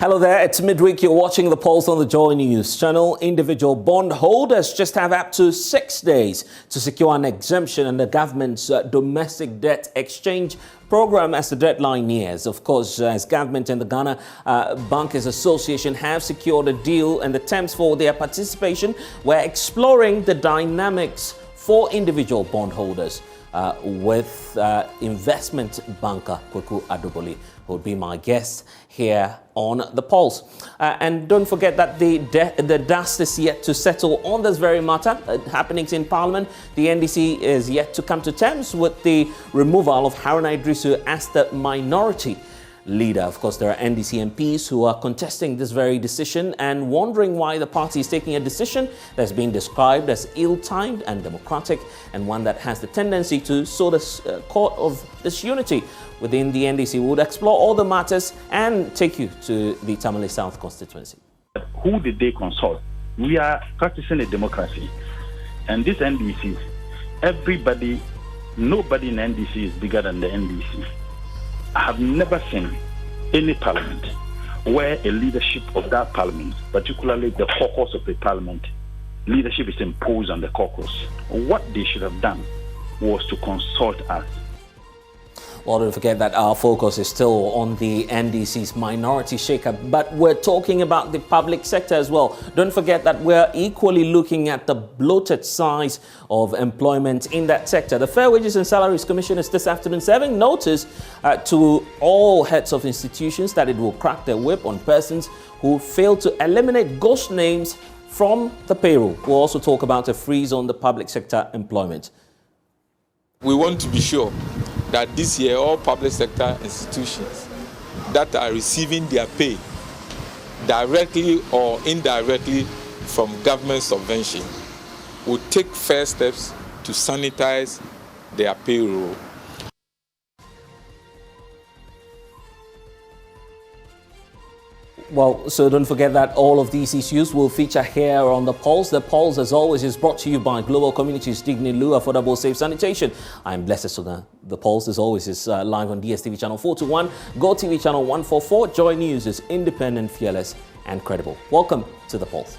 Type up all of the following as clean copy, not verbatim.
Hello there, it's midweek. You're watching the Pulse on the JoyNews channel. Individual bond holders just have up to 6 days to secure an exemption in the government's domestic debt exchange program as the deadline nears. Of course, as government and the Ghana Bankers Association have secured a deal and the terms for their participation, we're exploring the dynamics for individual bondholders with investment banker Kweku Adoboli, who will be my guest here on the Pulse. And don't forget that the dust is yet to settle on this very matter. Happenings in Parliament. The NDC is yet to come to terms with the removal of Haruna Idrisu as the minority leader. Of course, there are NDC MPs who are contesting this very decision and wondering why the party is taking a decision that's been described as ill-timed and democratic, and one that has the tendency to sow the court of disunity within the NDC. We would explore all the matters and take you to the Tamale South constituency. Who did they consult? We are practicing a democracy, and this NDC, nobody in NDC is bigger than the NDC. I have never seen any parliament where a leadership of that parliament, particularly the caucus of the parliament, leadership is imposed on the caucus. What they should have done was to consult us. Well, don't forget that our focus is still on the NDC's minority shakeup, but we're talking about the public sector as well. Don't forget that we're equally looking at the bloated size of employment in that sector. The Fair Wages and Salaries Commission is this afternoon serving notice to all heads of institutions that it will crack their whip on persons who fail to eliminate ghost names from the payroll. We'll also talk about a freeze on the public sector employment. We want to be sure that this year all public sector institutions that are receiving their pay directly or indirectly from government subvention will take first steps to sanitize their payroll. Well, so don't forget that all of these issues will feature here on The Pulse. The Pulse, as always, is brought to you by Global Communities, Dignilu, Affordable Safe Sanitation. I'm Blessed Sogah. The Pulse, as always, is live on DSTV channel 421, Go TV channel 144. JoyNews is independent, fearless, and credible. Welcome to The Pulse.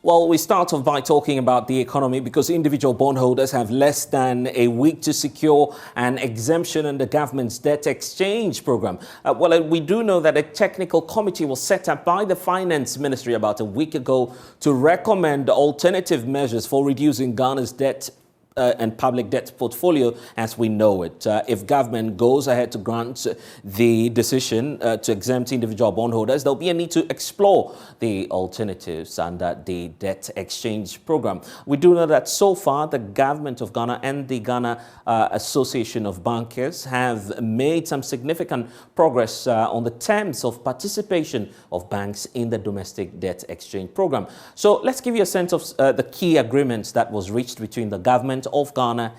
Well, we start off by talking about the economy because individual bondholders have less than a week to secure an exemption in the government's debt exchange program. We do know that a technical committee was set up by the Finance Ministry about a week ago to recommend alternative measures for reducing Ghana's debt and public debt portfolio as we know it. If government goes ahead to grant the decision to exempt individual bondholders, there'll be a need to explore the alternatives under the debt exchange program. We do know that so far the government of Ghana and the Ghana Association of Bankers have made some significant progress on the terms of participation of banks in the domestic debt exchange program. So let's give you a sense of the key agreements that was reached between the government of Ghana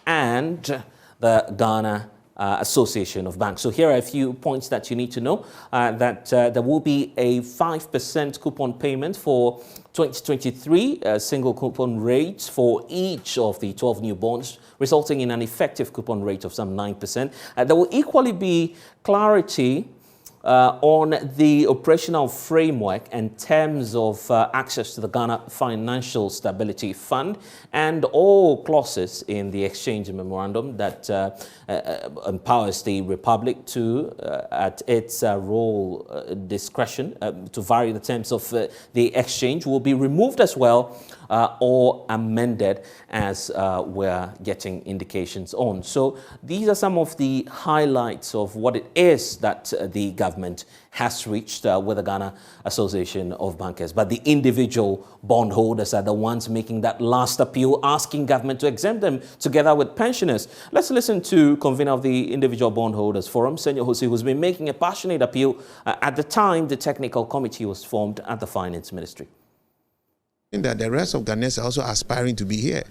and the Ghana Association of Banks. So here are a few points that you need to know. That there will be a 5% coupon payment for 2023, single coupon rates for each of the 12 new bonds, resulting in an effective coupon rate of some 9%. There will equally be clarity on the operational framework and terms of access to the Ghana Financial Stability Fund and all clauses in the exchange memorandum that empowers the Republic to, at its role discretion, to vary the terms of the exchange will be removed as well or amended as we're getting indications on. So these are some of the highlights of what it is that the government government has reached with the Ghana Association of Bankers. But the individual bondholders are the ones making that last appeal, asking government to exempt them together with pensioners. Let's listen to convener of the Individual Bondholders Forum, Senor Jose, who's been making a passionate appeal at the time the technical committee was formed at the Finance Ministry. That the rest of Ghanaians are also aspiring to be here.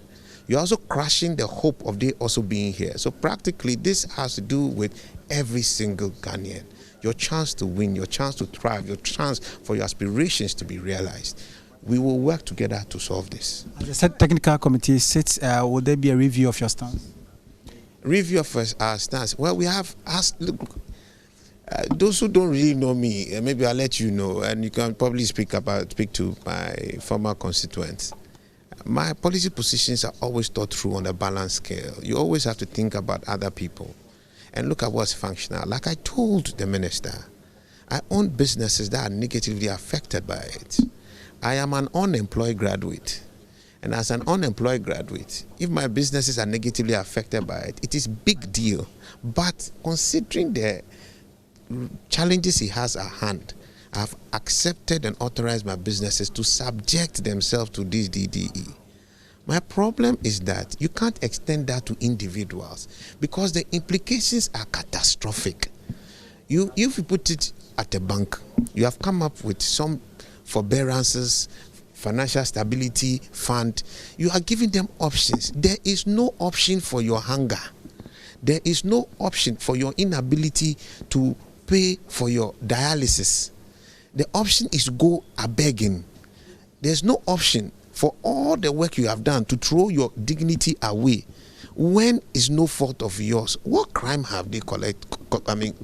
You're also crushing the hope of they also being here. So practically, this has to do with every single Ghanaian. Your chance to win, your chance to thrive, your chance for your aspirations to be realized. We will work together to solve this. As the technical committee sits, will there be a review of your stance? Review of our stance. Well, we have asked, look, those who don't really know me, maybe I'll let you know, and you can probably speak to my former constituents. My policy positions are always thought through on a balanced scale. You always have to think about other people and look at what's functional. Like I told the minister, I own businesses that are negatively affected by it. I am an unemployed graduate. And as an unemployed graduate, if my businesses are negatively affected by it, it is a big deal. But considering the challenges he has at hand, I've accepted and authorized my businesses to subject themselves to this DDE. My problem is that you can't extend that to individuals because the implications are catastrophic. If you put it at a bank, you have come up with some forbearances, financial stability fund. You are giving them options. There is no option for your hunger. There is no option for your inability to pay for your dialysis. The option is go a begging. There's no option for all the work you have done to throw your dignity away when it's no fault of yours. What crime have they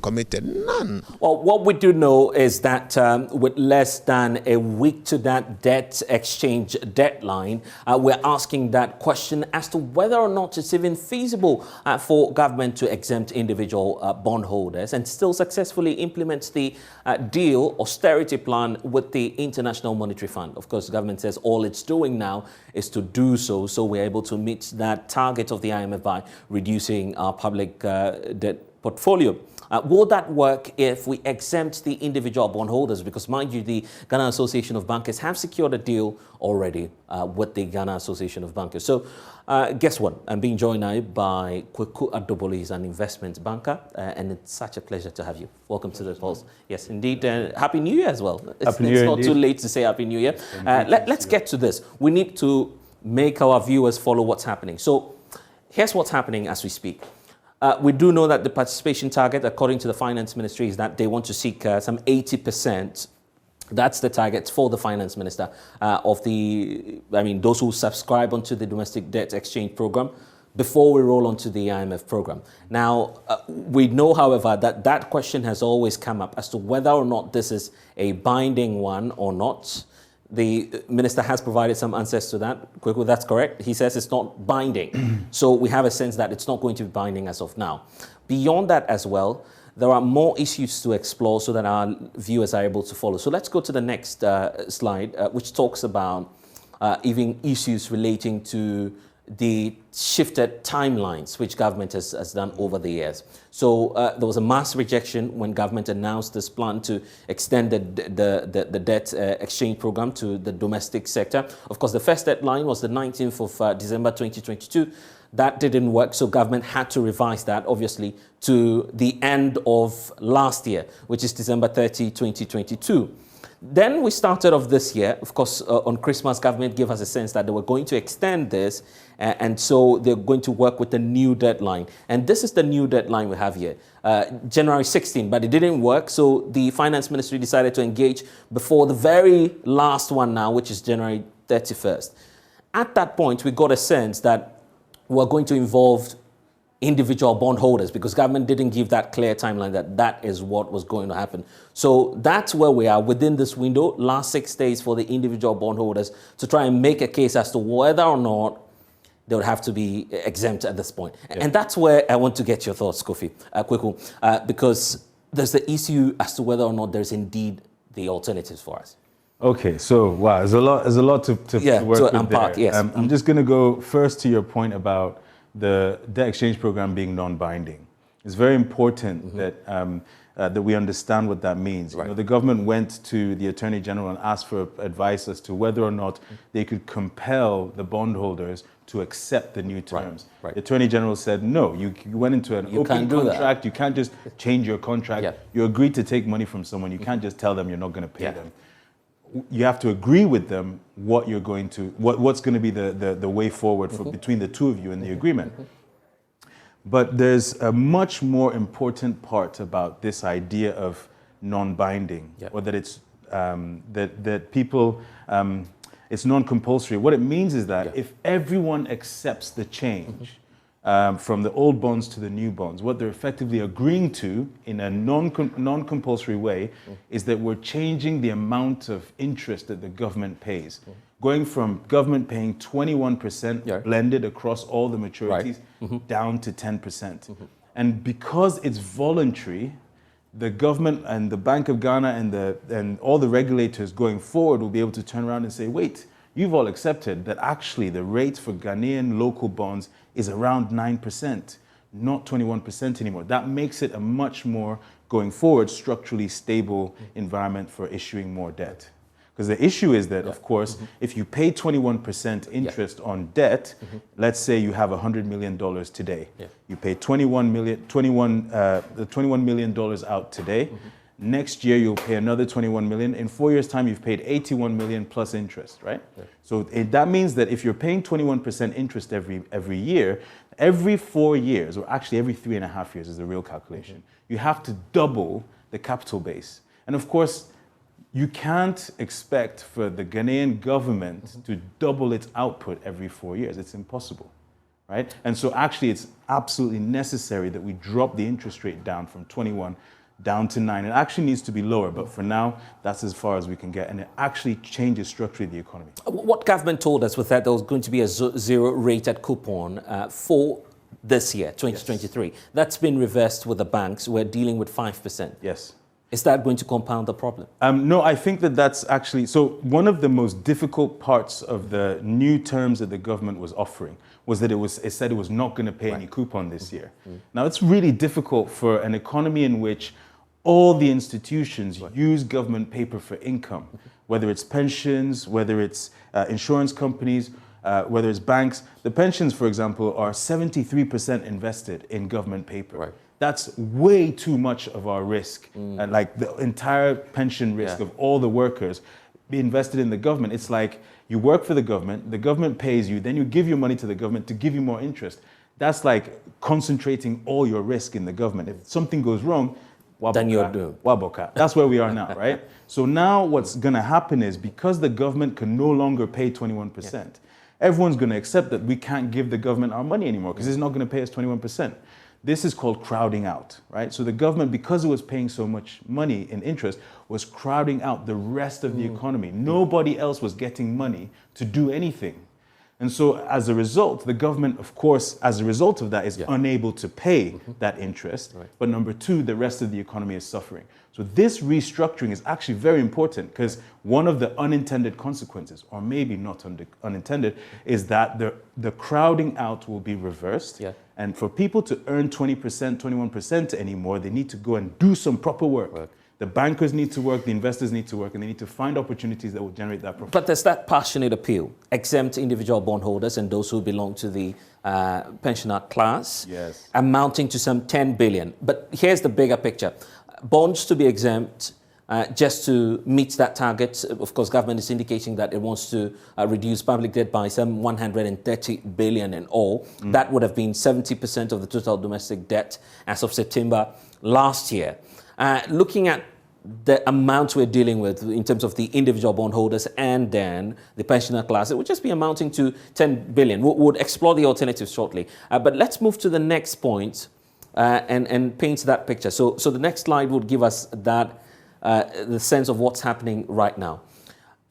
committed? None. Well, what we do know is that with less than a week to that debt exchange deadline, we're asking that question as to whether or not it's even feasible for government to exempt individual bondholders and still successfully implement the deal austerity plan with the International Monetary Fund. Of course, the government says all it's doing now is to do so we're able to meet that target of the IMF by reducing our public debt portfolio. Will that work if we exempt the individual bondholders? Because, mind you, the Ghana Association of Bankers have secured a deal already with the Ghana Association of Bankers. So, guess what? I'm being joined now by Kweku Adoboli. He's an investment banker, and it's such a pleasure to have you. Welcome to the Pulse. Yes, indeed. Happy New Year as well. It's not too late to say Happy New Year. Let's get to this. We need to make our viewers follow what's happening. So, here's what's happening as we speak. We do know that the participation target, according to the Finance Ministry, is that they want to seek some 80%. That's the target for the Finance Minister of those who subscribe onto the Domestic Debt Exchange Program before we roll onto the IMF program. Now, we know, however, that that question has always come up as to whether or not this is a binding one or not. The minister has provided some answers to that. Kweku, that's correct. He says it's not binding. So we have a sense that it's not going to be binding as of now. Beyond that as well, there are more issues to explore so that our viewers are able to follow. So let's go to the next slide, which talks about even issues relating to the shifted timelines which government has done over the years. So there was a mass rejection when government announced this plan to extend the debt exchange program to the domestic sector. Of course, the first deadline was the 19th of December 2022. That didn't work, so government had to revise that, obviously, to the end of last year, which is December 30, 2022. Then we started off this year. Of course, on Christmas, government gave us a sense that they were going to extend this, and so they're going to work with the new deadline. And this is the new deadline we have here, January 16, but it didn't work. So the Finance Ministry decided to engage before the very last one now, which is January 31st. At that point, we got a sense that we're going to involve individual bondholders because government didn't give that clear timeline that is what was going to happen. So that's where we are within this window, last 6 days for the individual bondholders to try and make a case as to whether or not they would have to be exempt at this point. Yeah. And that's where I want to get your thoughts, Kofi, Kweku, because there's the issue as to whether or not there's indeed the alternatives for us. Okay, so wow, there's a lot to work with unpack, there. Yes. I'm just going to go first to your point about the debt exchange program being non-binding. It's very important that that we understand what that means. Right. You know, the government went to the Attorney General and asked for advice as to whether or not they could compel the bondholders to accept the new terms. Right. The Attorney General said, no, you went into an open contract, you can't just change your contract. Yeah. You agreed to take money from someone, you can't just tell them you're not going to pay them. You have to agree with them what you're going to, what's going to be the way forward for between the two of you in the agreement. But there's a much more important part about this idea of non-binding, or that it's that people, it's non-compulsory. What it means is that if everyone accepts the change from the old bonds to the new bonds, what they're effectively agreeing to in a non-compulsory way is that we're changing the amount of interest that the government pays. Going from government paying 21% blended across all the maturities down to 10%. And because it's voluntary, the government and the Bank of Ghana and all the regulators going forward will be able to turn around and say, wait, you've all accepted that actually the rate for Ghanaian local bonds is around 9%, not 21% anymore. That makes it a much more, going forward, structurally stable environment for issuing more debt. Because the issue is that, of course, if you pay 21% interest on debt, let's say you have $100 million today. You pay $21 million out today. Next year, you'll pay another 21 million. In 4 years' time, you've paid 81 million plus interest, right? So that means that if you're paying 21% interest every year, every 4 years, or actually every 3.5 years is the real calculation, you have to double the capital base. And of course, you can't expect for the Ghanaian government to double its output every 4 years. It's impossible, right? And so actually it's absolutely necessary that we drop the interest rate down from 21 down to 9. It actually needs to be lower, but for now, that's as far as we can get, and it actually changes structurally the economy. What government told us was that there was going to be a zero rated coupon for this year, 2023. That's been reversed with the banks. We're dealing with 5%. Yes. Is that going to compound the problem? No, I think that's actually, so one of the most difficult parts of the new terms that the government was offering was that it said it was not going to pay any coupon this year. Now, it's really difficult for an economy in which all the institutions use government paper for income, whether it's pensions, whether it's insurance companies, whether it's banks. The pensions, for example, are 73% invested in government paper. That's way too much of our risk. And like the entire pension risk of all the workers be invested in the government. It's like you work for the government pays you, then you give your money to the government to give you more interest. That's like concentrating all your risk in the government. If something goes wrong, then you're doomed. Waboka. That's where we are now, right? So now what's going to happen is because the government can no longer pay 21%, everyone's going to accept that we can't give the government our money anymore because it's not going to pay us 21%. This is called crowding out, right? So the government, because it was paying so much money in interest, was crowding out the rest of the economy. Nobody else was getting money to do anything. And so as a result, the government, of course, as a result of that, is unable to pay that interest. But number two, the rest of the economy is suffering. So this restructuring is actually very important because one of the unintended consequences, or maybe not unintended, is that the crowding out will be reversed. And for people to earn 20%, 21% anymore, they need to go and do some proper work. The bankers need to work, the investors need to work, and they need to find opportunities that will generate that profit. But there's that passionate appeal, exempt individual bondholders and those who belong to the pensioner class, amounting to some 10 billion. But here's the bigger picture. Bonds to be exempt just to meet that target. Of course, government is indicating that it wants to reduce public debt by some 130 billion in all. That would have been 70% of the total domestic debt as of September last year. Looking at the amount we're dealing with in terms of the individual bondholders and then the pensioner class, it would just be amounting to 10 billion. We'll explore the alternatives shortly. But let's move to the next point and paint that picture. So the next slide would give us that the sense of what's happening right now.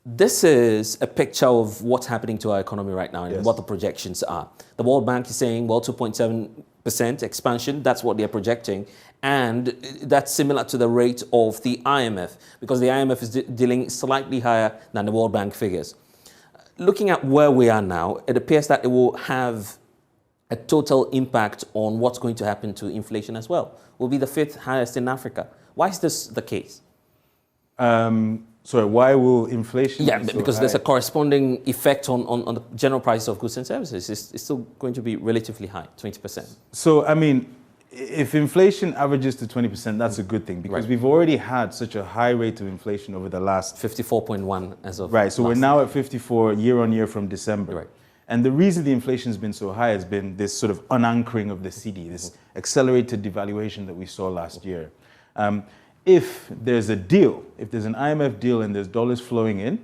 This is a picture of what's happening to our economy right now and what the projections are. The World Bank is saying, well, 2.7% expansion, that's what they're projecting. And that's similar to the rate of the IMF, because the IMF is dealing slightly higher than the World Bank figures. Looking at where we are now, it appears that it will have a total impact on what's going to happen to inflation as well. We'll be the 5th highest in Africa. Why is this the case? Sorry, why will inflation? Yeah, be so because high? there's a corresponding effect on the general price of goods and services. It's still going to be relatively high, 20%. So, I mean, if inflation averages to 20%, that's a good thing because Right. we've already had such a high rate of inflation over the last 54.1 as of Right, so we're last- now at 54 year on year from December. Right. And the reason the inflation has been so high has been this sort of unanchoring of the cedi, this accelerated devaluation that we saw last year. If there's a deal, if there's an IMF deal and there's dollars flowing in,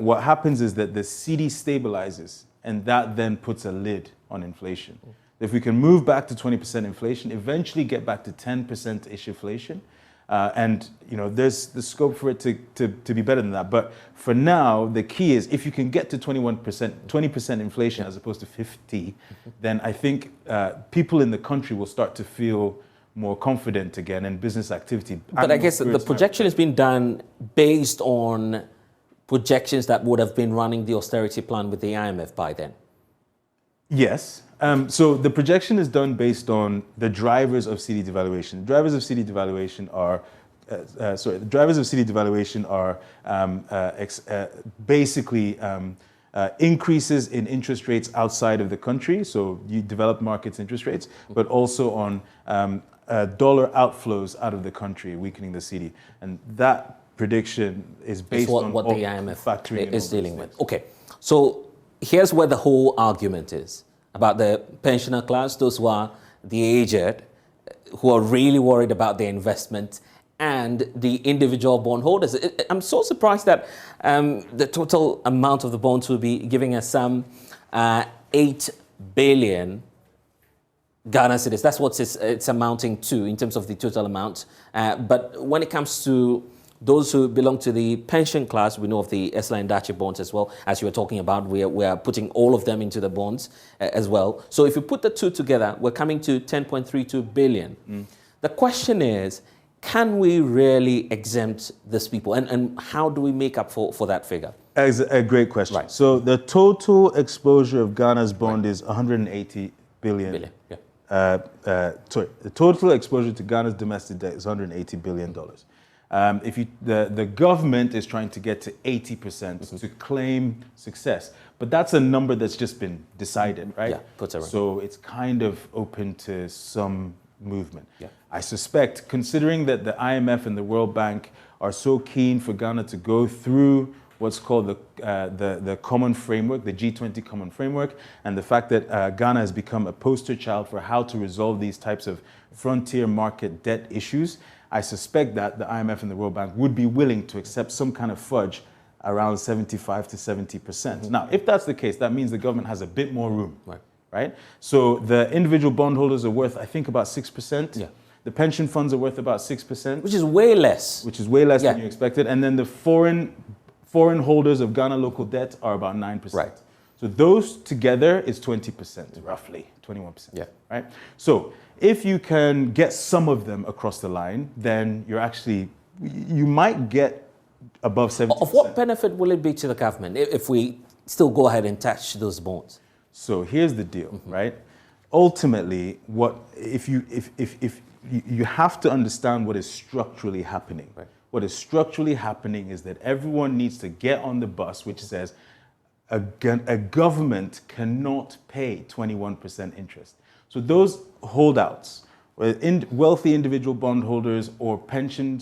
what happens is that the cedi stabilizes and that then puts a lid on inflation. If we can move back to 20% inflation, eventually get back to 10%-ish inflation, and there's the scope for it to be better than that. But for now, the key is if you can get to 20% inflation as opposed to 50, then I think people in the country will start to feel more confident again in business activity. But I guess the projection has been done based on projections that would have been running the austerity plan with the IMF by then. Yes. So the projection is done based on the drivers of cedi devaluation. The drivers of cedi devaluation are basically increases in interest rates outside of the country, so you developed markets interest rates, but also on dollar outflows out of the country, weakening the cedi. And that prediction is based on what all the IMF factoring is in all dealing those with. things. Okay, so here's where the whole argument is about the pensioner class, those who are the aged, who are really worried about their investment, and the individual bondholders. I'm so surprised that the total amount of the bonds will be giving us some 8 billion Ghana cedis. That's what it's amounting to in terms of the total amount. But when it comes to those who belong to the pension class, we know of the Esla and Dachi bonds as well. As you were talking about, we are putting all of them into the bonds as well. So if you put the two together, we're coming to 10.32 billion. The question is, can we really exempt these people? And how do we make up for that figure? A great question. Right. So the total exposure of Ghana's bond is 180 billion. Yeah. The total exposure to Ghana's domestic debt is $180 billion. The government is trying to get to 80% to claim success, but that's a number that's just been decided, right? Yeah, puts around. So it's kind of open to some movement. Yeah. I suspect, considering that the IMF and the World Bank are so keen for Ghana to go through what's called the common framework, the G20 common framework, and the fact that Ghana has become a poster child for how to resolve these types of frontier market debt issues, I suspect that the IMF and the World Bank would be willing to accept some kind of fudge around 75 to 70%. Now, if that's the case, that means the government has a bit more room, right? So the individual bondholders are worth, I think, about 6%. Yeah. The pension funds are worth about 6%. Which is way less. Which is way less than you expected. And then the foreign holders of Ghana local debt are about 9%. Right. So those together is 20%, roughly, 21%. Yeah. Right? So if you can get some of them across the line, then you might get above 70%. Of what benefit will it be to the government if we still go ahead and touch those bonds? So here's the deal, right? Ultimately, if you have to understand what is structurally happening. Right. What is structurally happening is that everyone needs to get on the bus, which says a government cannot pay 21% interest. So those holdouts, wealthy individual bondholders or pension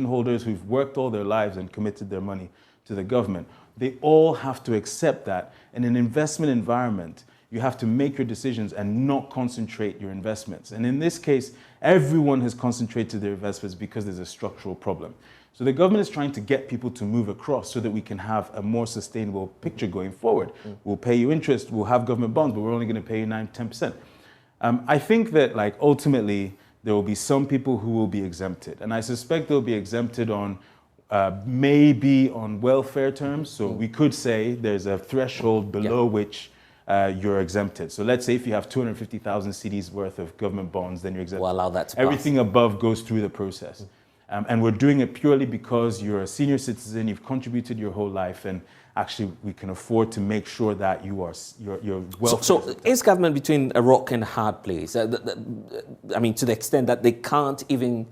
holders who've worked all their lives and committed their money to the government, they all have to accept that in an investment environment, you have to make your decisions and not concentrate your investments. And in this case, everyone has concentrated their investments because there's a structural problem. So the government is trying to get people to move across so that we can have a more sustainable picture going forward. We'll pay you interest, we'll have government bonds, but we're only going to pay you 9-10%. I think that ultimately there will be some people who will be exempted. And I suspect they'll be exempted on maybe on welfare terms. So we could say there's a threshold below which you're exempted. So let's say if you have 250,000 cedis worth of government bonds, then you're exempted. We'll allow that to Everything above goes through the process. And we're doing it purely because you're a senior citizen, you've contributed your whole life, and actually we can afford to make sure that you're well. So is government between a rock and a hard place? I mean, to the extent that they can't even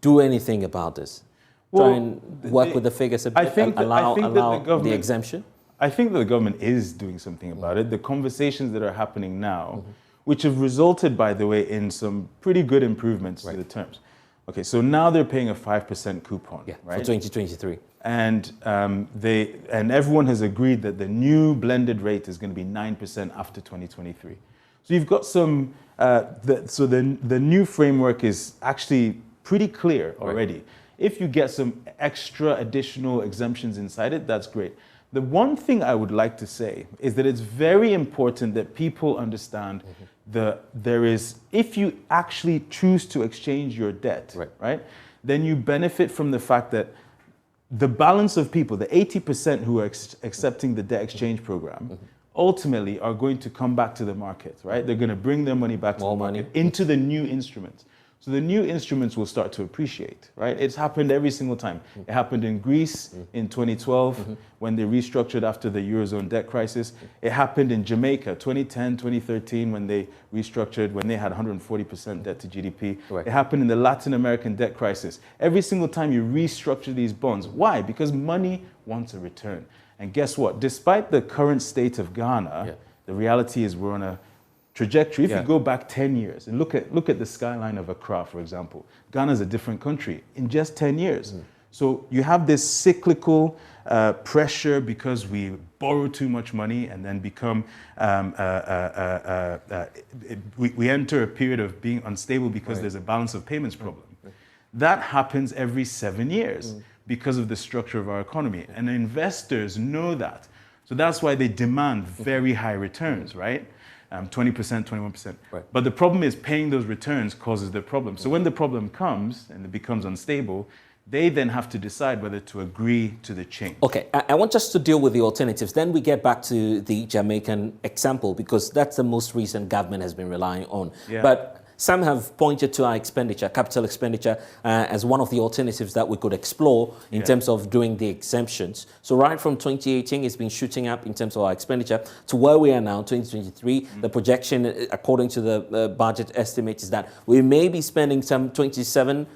do anything about this? Well, Try and work with the figures a bit, allow the exemption? I think that the government is doing something about it. The conversations that are happening now, which have resulted, by the way, in some pretty good improvements to the terms. Okay, so now they're paying a 5% coupon, right? For 2023. And everyone has agreed that the new blended rate is going to be 9% after 2023. So you've got some. The new framework is actually pretty clear already. Right. If you get some extra additional exemptions inside it, that's great. The one thing I would like to say is that it's very important that people understand if you actually choose to exchange your debt, right, then you benefit from the fact that the balance of people, the 80% who are accepting the debt exchange program, ultimately are going to come back to the market, right? They're going to bring their money back to the market into the new instruments. So the new instruments will start to appreciate, right? It's happened every single time. It happened in Greece in 2012 when they restructured after the Eurozone debt crisis. It happened in Jamaica 2010, 2013 when they restructured, when they had 140% debt to GDP. Right. It happened in the Latin American debt crisis. Every single time you restructure these bonds. Why? Because money wants a return. And guess what? Despite the current state of Ghana, the reality is we're on a trajectory. If you go back 10 years and look at the skyline of Accra, for example, Ghana is a different country in just 10 years. So you have this cyclical pressure because we borrow too much money and then become, we enter a period of being unstable because there's a balance of payments problem. That happens every 7 years because of the structure of our economy. And investors know that. So that's why they demand very high returns, right? 20%, 21%. Right. But the problem is paying those returns causes the problem. So when the problem comes and it becomes unstable, they then have to decide whether to agree to the change. Okay, I want us to deal with the alternatives. Then we get back to the Jamaican example because that's the most recent government has been relying on. Yeah. But some have pointed to our expenditure, capital expenditure, as one of the alternatives that we could explore in terms of doing the exemptions. So right from 2018, it's been shooting up in terms of our expenditure to where we are now, 2023. The projection, according to the budget estimate, is that we may be spending some 27+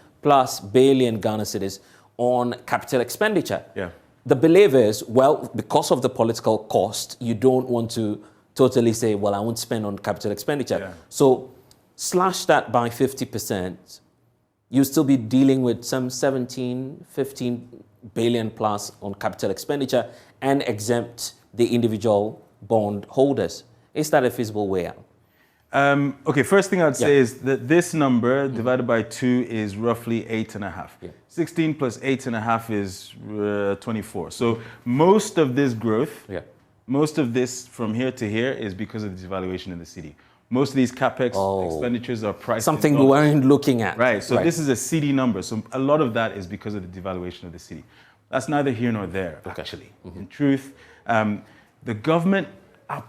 billion Ghana cedis on capital expenditure. Yeah. The belief is, well, because of the political cost, you don't want to totally say, well, I won't spend on capital expenditure. Yeah. So slash that by 50%, you'll still be dealing with some 15 billion plus on capital expenditure and exempt the individual bond holders. Is that a feasible way out? Okay, first thing I'd say is that this number divided by 2 is roughly 8.5. 16 plus 8.5 is 24. So most of this growth, most of this from here to here is because of the devaluation in the city. Most of these capex expenditures are priced something we weren't looking at. Right, so this is a city number. So a lot of that is because of the devaluation of the city. That's neither here nor there, actually. In truth, the government,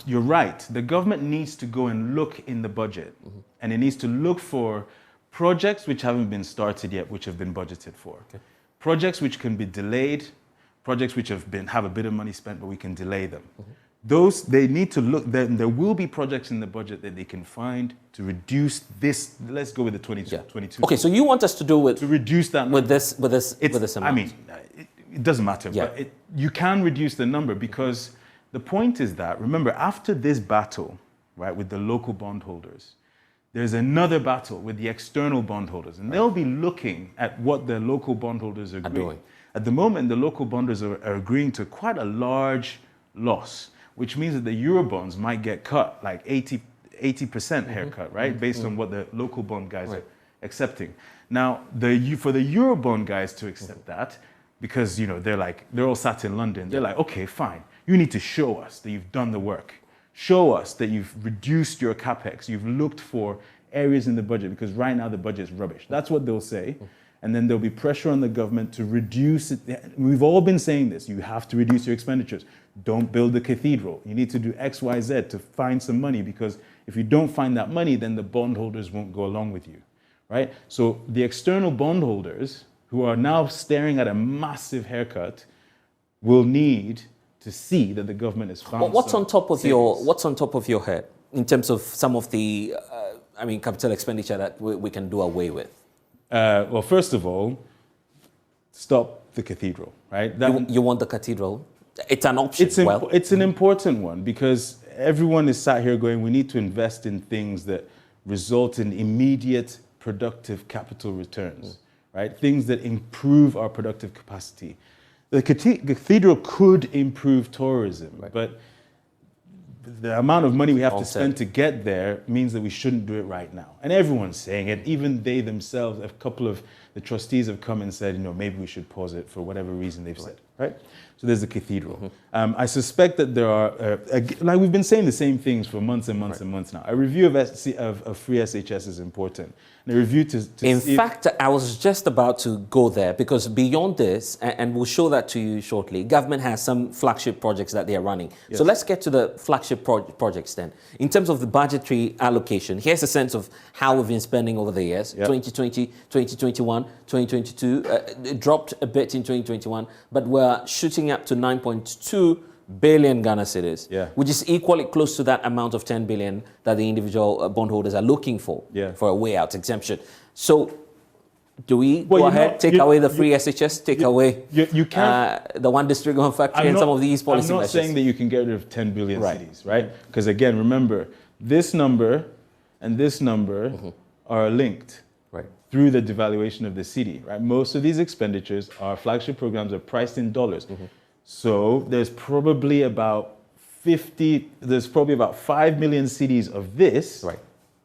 you're right, the government needs to go and look in the budget. And it needs to look for projects which haven't been started yet, which have been budgeted for. Projects which can be delayed, projects which have a bit of money spent, but we can delay them. Those, they need to look, there will be projects in the budget that they can find to reduce this, let's go with the 22. Okay, so you want us to do with... To reduce that number. With this amount. I mean, it doesn't matter, but you can reduce the number because the point is that, remember, after this battle, right, with the local bondholders, there's another battle with the external bondholders, and they'll be looking at what the local bondholders are doing. At the moment, the local bondholders are agreeing to quite a large loss, which means that the Eurobonds might get cut, like 80% haircut, right? Based on what the local bond guys are accepting. Now, for the Eurobond guys to accept that, because they're all sat in London, they're like, okay, fine. You need to show us that you've done the work. Show us that you've reduced your capex. You've looked for areas in the budget, because right now the budget is rubbish. That's what they'll say. And then there'll be pressure on the government to reduce it. We've all been saying this. You have to reduce your expenditures. Don't build a cathedral. You need to do X, Y, Z to find some money, because if you don't find that money, then the bondholders won't go along with you, right? So the external bondholders who are now staring at a massive haircut will need to see that the government has found what's on top of your head in terms of some of the capital expenditure that we can do away with? Well, first of all, stop the cathedral, right? You want the cathedral? It's an option. It's an important one because everyone is sat here going, we need to invest in things that result in immediate productive capital returns, right? Things that improve our productive capacity. The cathedral could improve tourism, but the amount of money we have to spend to get there means that we shouldn't do it right now. And everyone's saying it, even they themselves, a couple of the trustees have come and said, maybe we should pause it for whatever reason they've said, right? So there's the cathedral. I suspect that there are, like we've been saying the same things for months and months and months now. A review of free SHS is important. And a review to In fact, I was just about to go there because beyond this, and we'll show that to you shortly, government has some flagship projects that they are running. Yes. So let's get to the flagship projects then. In terms of the budgetary allocation, here's a sense of how we've been spending over the years. 2020, 2021, 2022, it dropped a bit in 2021, but we're shooting up to 9.2 billion Ghana cedis, which is equally close to that amount of 10 billion that the individual bondholders are looking for a way out exemption. So do we go ahead, take away the free SHS, take away the one district, one factory, and some of these policy measures? I'm not saying that you can get rid of 10 billion cedis, right? Because again, remember, this number and this number are linked through the devaluation of the cedi, right? Most of these expenditures, our flagship programs, are priced in dollars. So there's probably about 5 million cedis of this,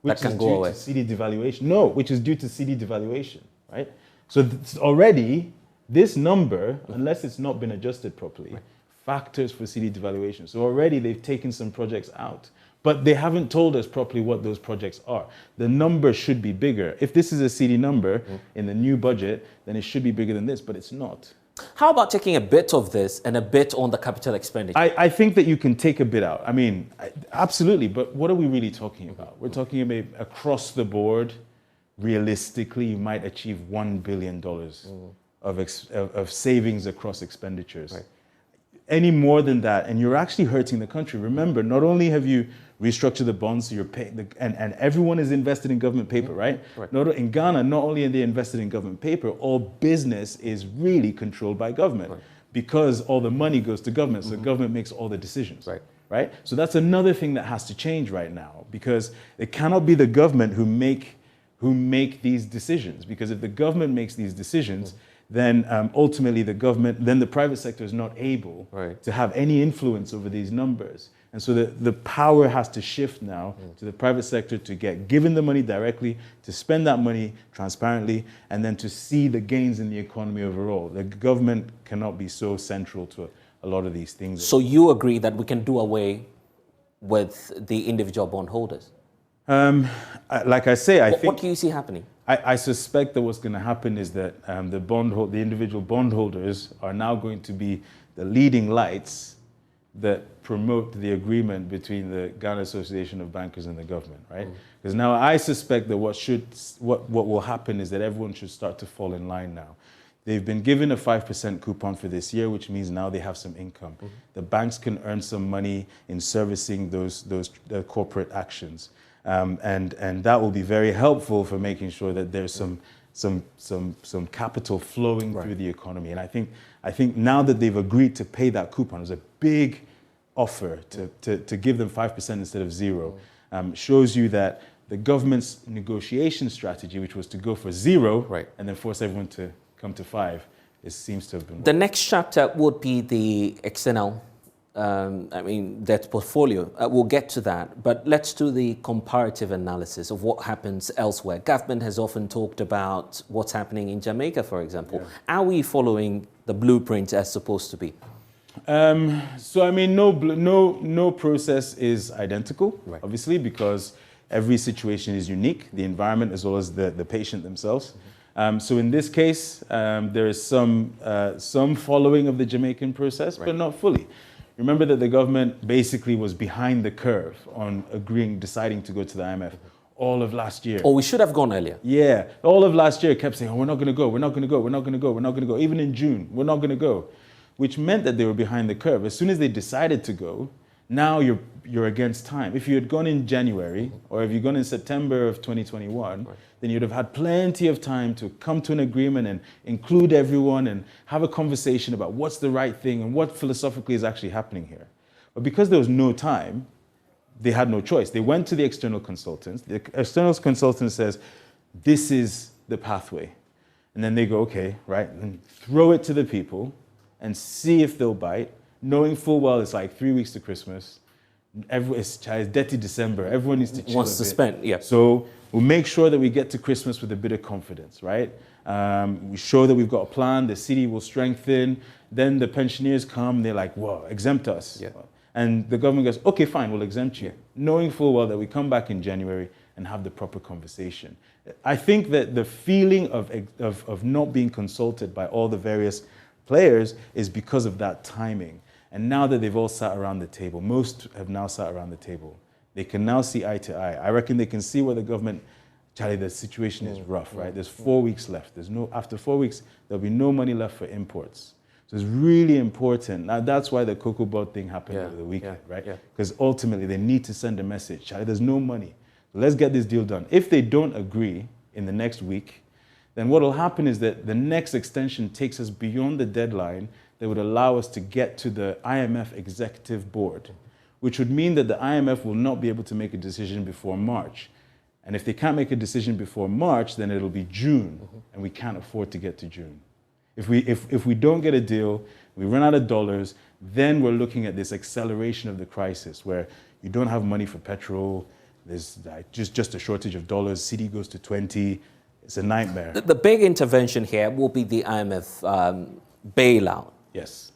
which is due to cedi devaluation. No, which is due to cedi devaluation, right? So already this number, unless it's not been adjusted properly, factors for cedi devaluation. So already they've taken some projects out, but they haven't told us properly what those projects are. The number should be bigger. If this is a cedi number in the new budget, then it should be bigger than this, but it's not. How about taking a bit of this and a bit on the capital expenditure? I think that you can take a bit out. I mean, absolutely, but what are we really talking about? We're talking about across the board, realistically, you might achieve $1 billion of savings across expenditures. Any more than that, and you're actually hurting the country. Remember, not only have you restructured the bonds, so you're paying, and everyone is invested in government paper, right? In Ghana, not only are they invested in government paper, all business is really controlled by government because all the money goes to government, so the government makes all the decisions, right? So that's another thing that has to change right now because it cannot be the government who make these decisions, because if the government makes these decisions, then ultimately the private sector is not able to have any influence over these numbers. And so the power has to shift now to the private sector to get given the money directly, to spend that money transparently, and then to see the gains in the economy overall. The government cannot be so central to a lot of these things. So you agree that we can do away with the individual bondholders? Like I say, I think... What do you see happening? I suspect that what's going to happen is that the individual bondholders are now going to be the leading lights that promote the agreement between the Ghana Association of Bankers and the government, right? Because now I suspect that what will happen is that everyone should start to fall in line now. They've been given a 5% coupon for this year, which means now they have some income. The banks can earn some money in servicing those corporate actions. And that will be very helpful for making sure that there's some capital flowing through the economy. And I think now that they've agreed to pay that coupon, it's a big offer to give them 5% instead of 0. Shows you that the government's negotiation strategy, which was to go for 0 and then force everyone to come to 5, it seems to have been. The next chapter would be the external debt portfolio. We'll get to that, but let's do the comparative analysis of what happens elsewhere. Government has often talked about what's happening in Jamaica, for example. Are we following the blueprint as supposed to be? So I mean, no process is identical, obviously, because every situation is unique, the environment as well as the patient themselves. So in this case, there is some following of the Jamaican process, but not fully. Remember that the government basically was behind the curve on deciding to go to the IMF all of last year. Oh, we should have gone earlier. Yeah, all of last year kept saying, oh, we're not going to go, we're not going to go, we're not going to go, we're not going to go. Even in June, we're not going to go, which meant that they were behind the curve. As soon as they decided to go, Now you're against time. If you had gone in January or if you'd gone in September of 2021, then you'd have had plenty of time to come to an agreement and include everyone and have a conversation about what's the right thing and what philosophically is actually happening here. But because there was no time, they had no choice. They went to the external consultants. The external consultant says, this is the pathway. And then they go, okay, right, and throw it to the people and see if they'll bite, knowing full well it's like 3 weeks to Christmas. It's dirty December. Everyone needs to chill Wants to spend, yeah. So we'll make sure that we get to Christmas with a bit of confidence, right? We show that we've got a plan. The city will strengthen. Then the pensioners come. They're like, whoa, exempt us. Yeah. And the government goes, okay, fine, we'll exempt you. Knowing full well that we come back in January and have the proper conversation. I think that the feeling of not being consulted by all the various players is because of that timing. And now that they've all sat around the table, most have now sat around the table, they can now see eye to eye. I reckon they can see where the government, Charlie, the situation is rough, right? There's 4 weeks left. After 4 weeks, there'll be no money left for imports. So it's really important. Now, that's why the cocoa board thing happened over the weekend, right? Because ultimately, they need to send a message. Charlie, there's no money. Let's get this deal done. If they don't agree in the next week, then what will happen is that the next extension takes us beyond the deadline that would allow us to get to the IMF executive board, which would mean that the IMF will not be able to make a decision before March. And if they can't make a decision before March, then it'll be June, and we can't afford to get to June. If we don't get a deal, we run out of dollars, then we're looking at this acceleration of the crisis where you don't have money for petrol, there's just a shortage of dollars, CD goes to 20, it's a nightmare. The big intervention here will be the IMF bailout. Yes.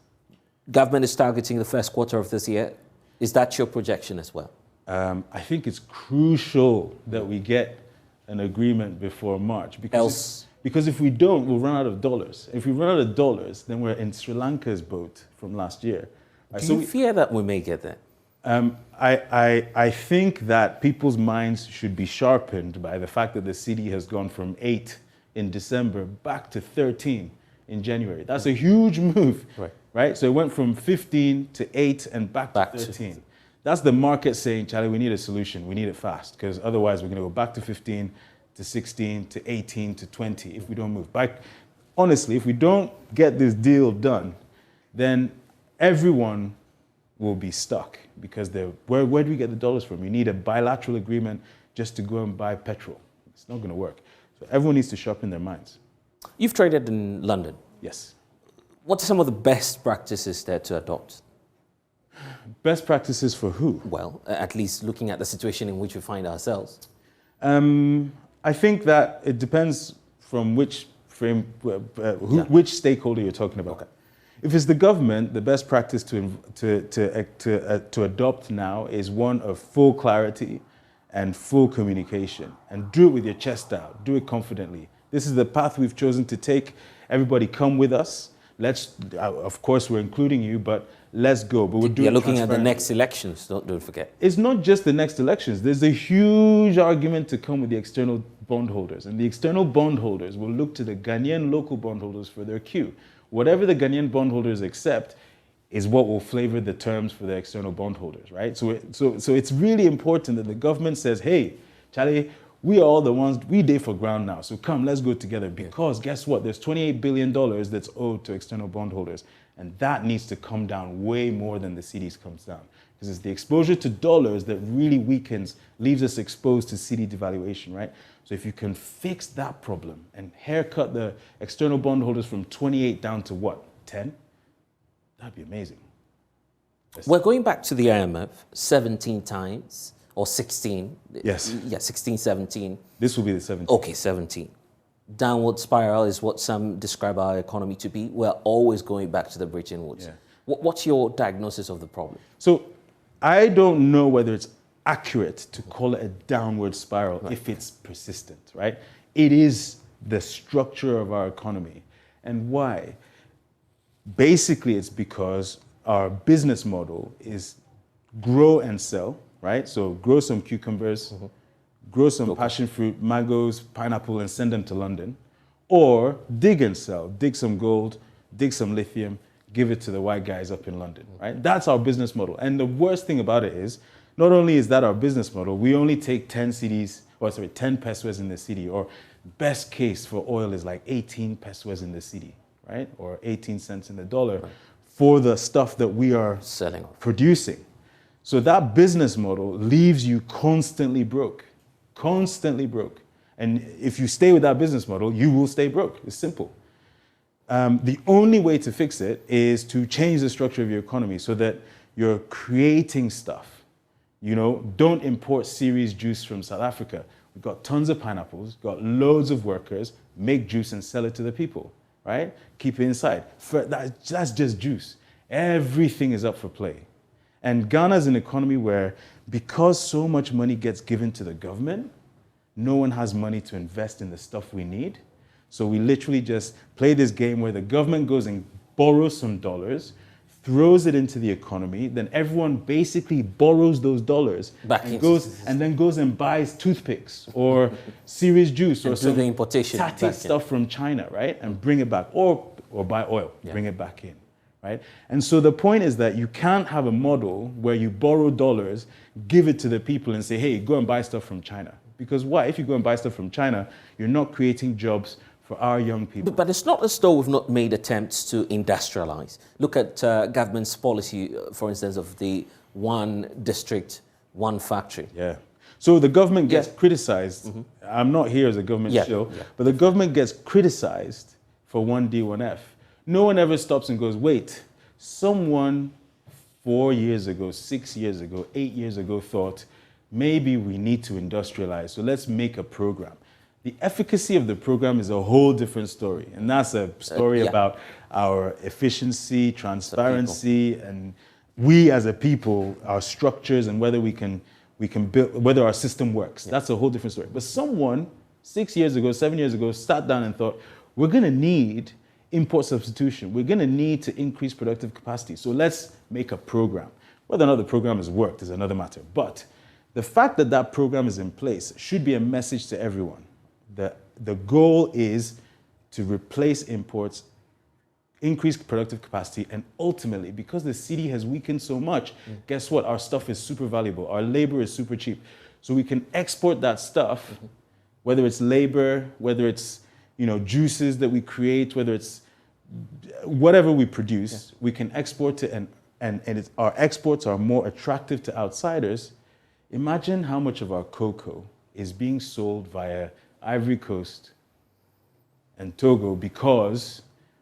Government is targeting the first quarter of this year. Is that your projection as well? I think it's crucial that we get an agreement before March because if we don't, we'll run out of dollars. If we run out of dollars, then we're in Sri Lanka's boat from last year. Do you fear that we may get there? I think that people's minds should be sharpened by the fact that the CD has gone from 8 in December back to 13 in January. That's a huge move, right? So it went from 15 to 8 and back to 13. That's the market saying, Charlie, we need a solution. We need it fast because otherwise we're going to go back to 15, to 16, to 18, to 20 if we don't move. But honestly, if we don't get this deal done, then everyone will be stuck because where do we get the dollars from? You need a bilateral agreement just to go and buy petrol. It's not going to work. So everyone needs to sharpen their minds. You've traded in London. Yes. What are some of the best practices there to adopt? Best practices for who? Well, at least looking at the situation in which we find ourselves. I think that it depends from which which stakeholder you're talking about. Okay. If it's the government, the best practice to adopt now is one of full clarity and full communication. And do it with your chest out. Do it confidently. This is the path we've chosen to take. Everybody come with us. Let's, of course, we're including you, but let's go. But we're doing. You're looking at the next elections, don't forget. It's not just the next elections. There's a huge argument to come with the external bondholders. And the external bondholders will look to the Ghanaian local bondholders for their cue. Whatever the Ghanaian bondholders accept is what will flavor the terms for the external bondholders, right? So it's really important that the government says, hey, Charlie, we are all the ones, we day for ground now. So come, let's go together because guess what? There's $28 billion that's owed to external bondholders. And that needs to come down way more than the CDs comes down. Because it's the exposure to dollars that really weakens, leaves us exposed to CD devaluation, right? So if you can fix that problem and haircut the external bondholders from 28 down to what, 10? That'd be amazing. We're going back to the IMF 17 times. Or 16. Yes. Yeah, 16, 17. This will be the 17. Okay, 17. Downward spiral is what some describe our economy to be. We're always going back to the Bretton Woods. Yeah. What's your diagnosis of the problem? So I don't know whether it's accurate to call it a downward spiral if it's persistent, right? It is the structure of our economy. And why? Basically, it's because our business model is grow and sell, right? So grow some cucumbers, grow some passion fruit, mangoes, pineapple, and send them to London. Or dig and sell, dig some gold, dig some lithium, give it to the white guys up in London, right? That's our business model. And the worst thing about it is, not only is that our business model, we only take 10 pesos in the city, or best case for oil is like 18 pesos in the city, right? Or 18 cents in the dollar for the stuff that we are producing. So that business model leaves you constantly broke. And if you stay with that business model, you will stay broke. It's simple. The only way to fix it is to change the structure of your economy so that you're creating stuff. You know, don't import cereals juice from South Africa. We've got tons of pineapples, got loads of workers, make juice and sell it to the people, right? Keep it inside. That's just juice. Everything is up for play. And Ghana is an economy where, because so much money gets given to the government, no one has money to invest in the stuff we need. So we literally just play this game where the government goes and borrows some dollars, throws it into the economy, then everyone basically borrows those dollars and then goes and buys toothpicks or cereals juice or some tatty stuff from China, right? And bring it back, or buy oil, bring it back in, right? And so the point is that you can't have a model where you borrow dollars, give it to the people and say, hey, go and buy stuff from China. Because why? If you go and buy stuff from China, you're not creating jobs for our young people. But it's not as though we've not made attempts to industrialize. Look at government's policy, for instance, of the one district, one factory. Yeah. So the government gets criticized. I'm not here as a government show, but the government gets criticized for 1D, 1F. No one ever stops and goes, wait, someone 4 years ago, 6 years ago, 8 years ago thought, maybe we need to industrialize, so let's make a program. The efficacy of the program is a whole different story. And that's a story about our efficiency, transparency, and we as a people, our structures, and whether we can build, whether our system works. That's a whole different story. But someone 6 years ago, 7 years ago, sat down and thought, we're gonna need import substitution. We're gonna need to increase productive capacity. So let's make a program. Whether or not the program has worked is another matter. But the fact that that program is in place should be a message to everyone. The goal is to replace imports, increase productive capacity, and ultimately, because the city has weakened so much, guess what? Our stuff is super valuable. Our labor is super cheap. So we can export that stuff, whether it's labor, whether it's juices that we create, whether it's whatever we produce, we can export it, and our exports are more attractive to outsiders. Imagine how much of our cocoa is being sold via Ivory Coast and Togo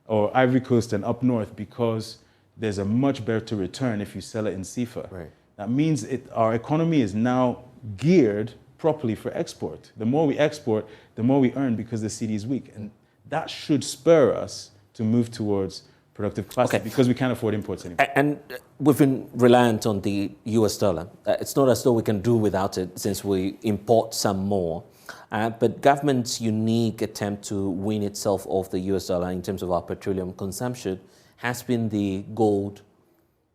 or Ivory Coast and up north, because there's a much better return if you sell it in CFA. Right. That means our economy is now geared properly for export. The more we export, the more we earn, because the city is weak. And that should spur us to move towards productive capacity, because we can't afford imports anymore. And we've been reliant on the US dollar. It's not as though we can do without it, since we import some more. But government's unique attempt to wean itself off the US dollar in terms of our petroleum consumption has been the gold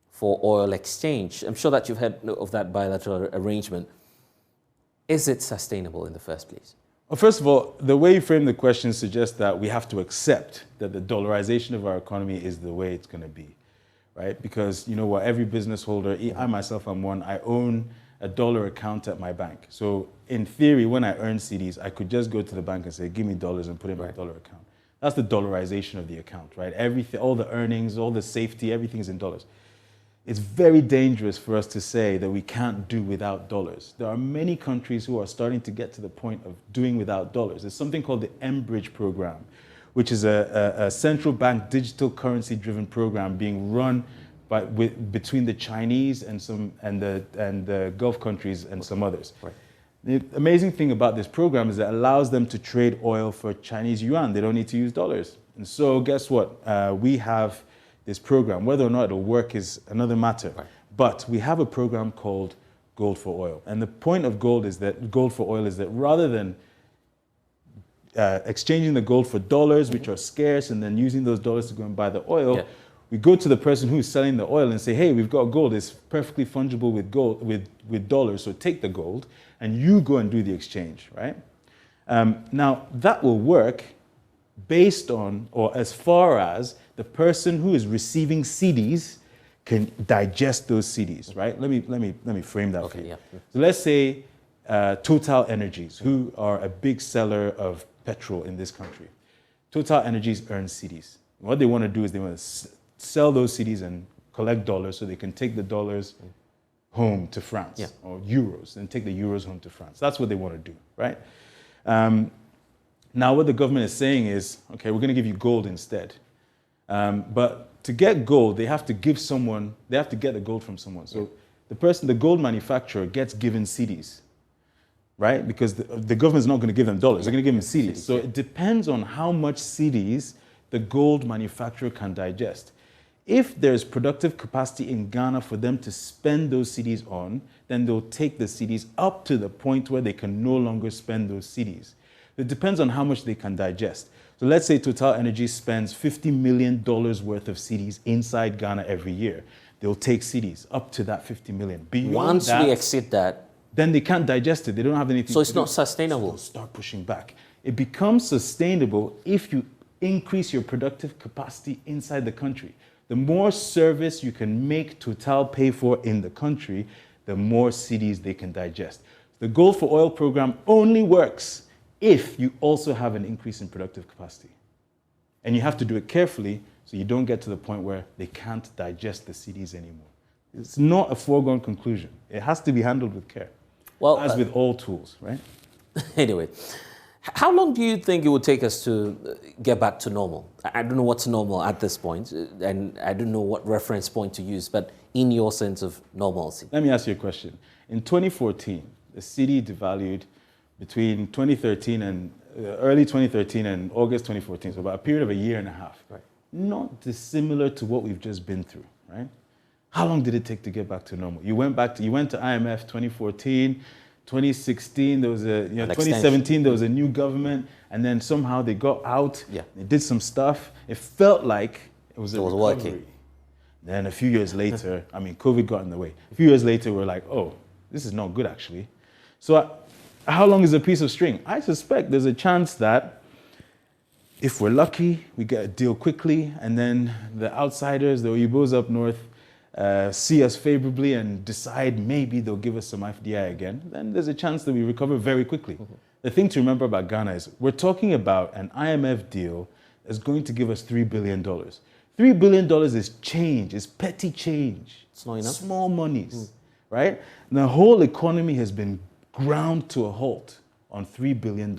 for oil exchange. I'm sure that you've heard of that bilateral arrangement. Is it sustainable in the first place? Well, first of all, the way you frame the question suggests that we have to accept that the dollarization of our economy is the way it's going to be, right? Because, every business holder, I myself am one, I own a dollar account at my bank. So in theory, when I earn CDs, I could just go to the bank and say, give me dollars, and put it in my dollar account. That's the dollarization of the account, right? Everything, all the earnings, all the safety, everything is in dollars. It's very dangerous for us to say that we can't do without dollars. There are many countries who are starting to get to the point of doing without dollars. There's something called the M-Bridge program, which is a central bank digital currency-driven program being run between the Chinese and the Gulf countries and some others. Right. The amazing thing about this program is that it allows them to trade oil for Chinese yuan. They don't need to use dollars. And so guess what? We have this program. Whether or not it'll work is another matter. Right. But we have a program called Gold for Oil. And the point of gold for oil is that rather than exchanging the gold for dollars, which are scarce, and then using those dollars to go and buy the oil, we go to the person who's selling the oil and say, hey, we've got gold. It's perfectly fungible with gold, with dollars. So take the gold and you go and do the exchange, right? Now that will work based on, or as far as the person who is receiving cedis can digest those cedis, right? Let me frame that for you. Yeah. So let's say Total Energies, who are a big seller of petrol in this country. Total Energies earn cedis. What they want to do is they want to sell those cedis and collect dollars so they can take the dollars home to France, or euros, and take the euros home to France. That's what they want to do, right? Now what the government is saying is, okay, we're going to give you gold instead. But to get gold, they have to get the gold from someone. So the gold manufacturer gets given cedis, right? Because the government's not going to give them dollars, they're going to give them cedis. So it depends on how much cedis the gold manufacturer can digest. If there's productive capacity in Ghana for them to spend those cedis on, then they'll take the cedis up to the point where they can no longer spend those cedis. It depends on how much they can digest. So let's say Total Energy spends $50 million worth of cedis inside Ghana every year. They'll take cedis up to that 50 million. Beyond Once that, we exceed that, then they can't digest it. They don't have anything. So it's not sustainable. So they'll start pushing back. It becomes sustainable if you increase your productive capacity inside the country. The more service you can make Total pay for in the country, the more cedis they can digest. The Gold for Oil program only works if you also have an increase in productive capacity. And you have to do it carefully so you don't get to the point where they can't digest the cedis anymore. It's not a foregone conclusion. It has to be handled with care, well, as with all tools, right? Anyway, how long do you think it would take us to get back to normal? I don't know what's normal at this point, and I don't know what reference point to use, but in your sense of normalcy. Let me ask you a question. In 2014, the cedi devalued between 2013 and early 2013 and August 2014, so about a period of a year and a half. Right. Not dissimilar to what we've just been through, right? How long did it take to get back to normal? You went to IMF 2014, 2016, there was 2017, there was a new government, and then somehow they got out, they did some stuff. It felt like it was recovery. Working. Then a few years later, COVID got in the way. A few years later, we're like, oh, this is not good actually. So how long is a piece of string? I suspect there's a chance that if we're lucky, we get a deal quickly, and then the outsiders, the Oyibos up north, see us favorably and decide maybe they'll give us some FDI again, then there's a chance that we recover very quickly. Mm-hmm. The thing to remember about Ghana is we're talking about an IMF deal that's going to give us $3 billion. $3 billion is change, is petty change. It's not enough. Small monies, right? And the whole economy has been ground to a halt on $3 billion.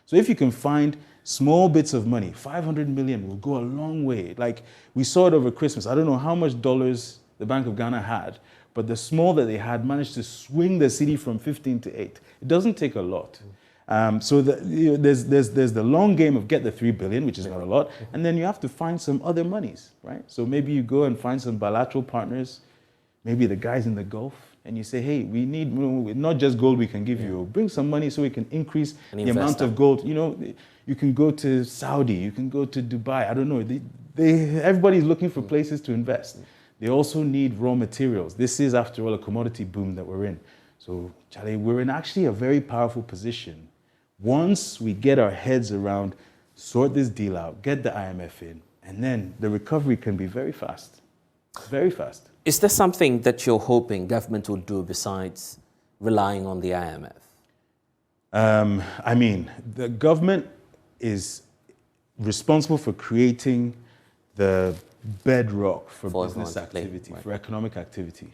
So if you can find small bits of money, 500 million will go a long way. Like we saw it over Christmas. I don't know how much dollars the Bank of Ghana had, but the small that they had managed to swing the cedi from 15 to 8. It doesn't take a lot. So there's the long game of get the 3 billion, which is not a lot, and then you have to find some other monies, right? So maybe you go and find some bilateral partners, maybe the guys in the Gulf, and you say, hey, we need not just gold we can give you, bring some money so we can increase the amount of gold. You can go to Saudi, you can go to Dubai, I don't know. Everybody's looking for places to invest. They also need raw materials. This is, after all, a commodity boom that we're in. So, Charlie, we're in actually a very powerful position. Once we get our heads around, sort this deal out, get the IMF in, and then the recovery can be very fast. Very fast. Is there something that you're hoping government will do besides relying on the IMF? The government is responsible for creating the bedrock for business activity, for economic activity.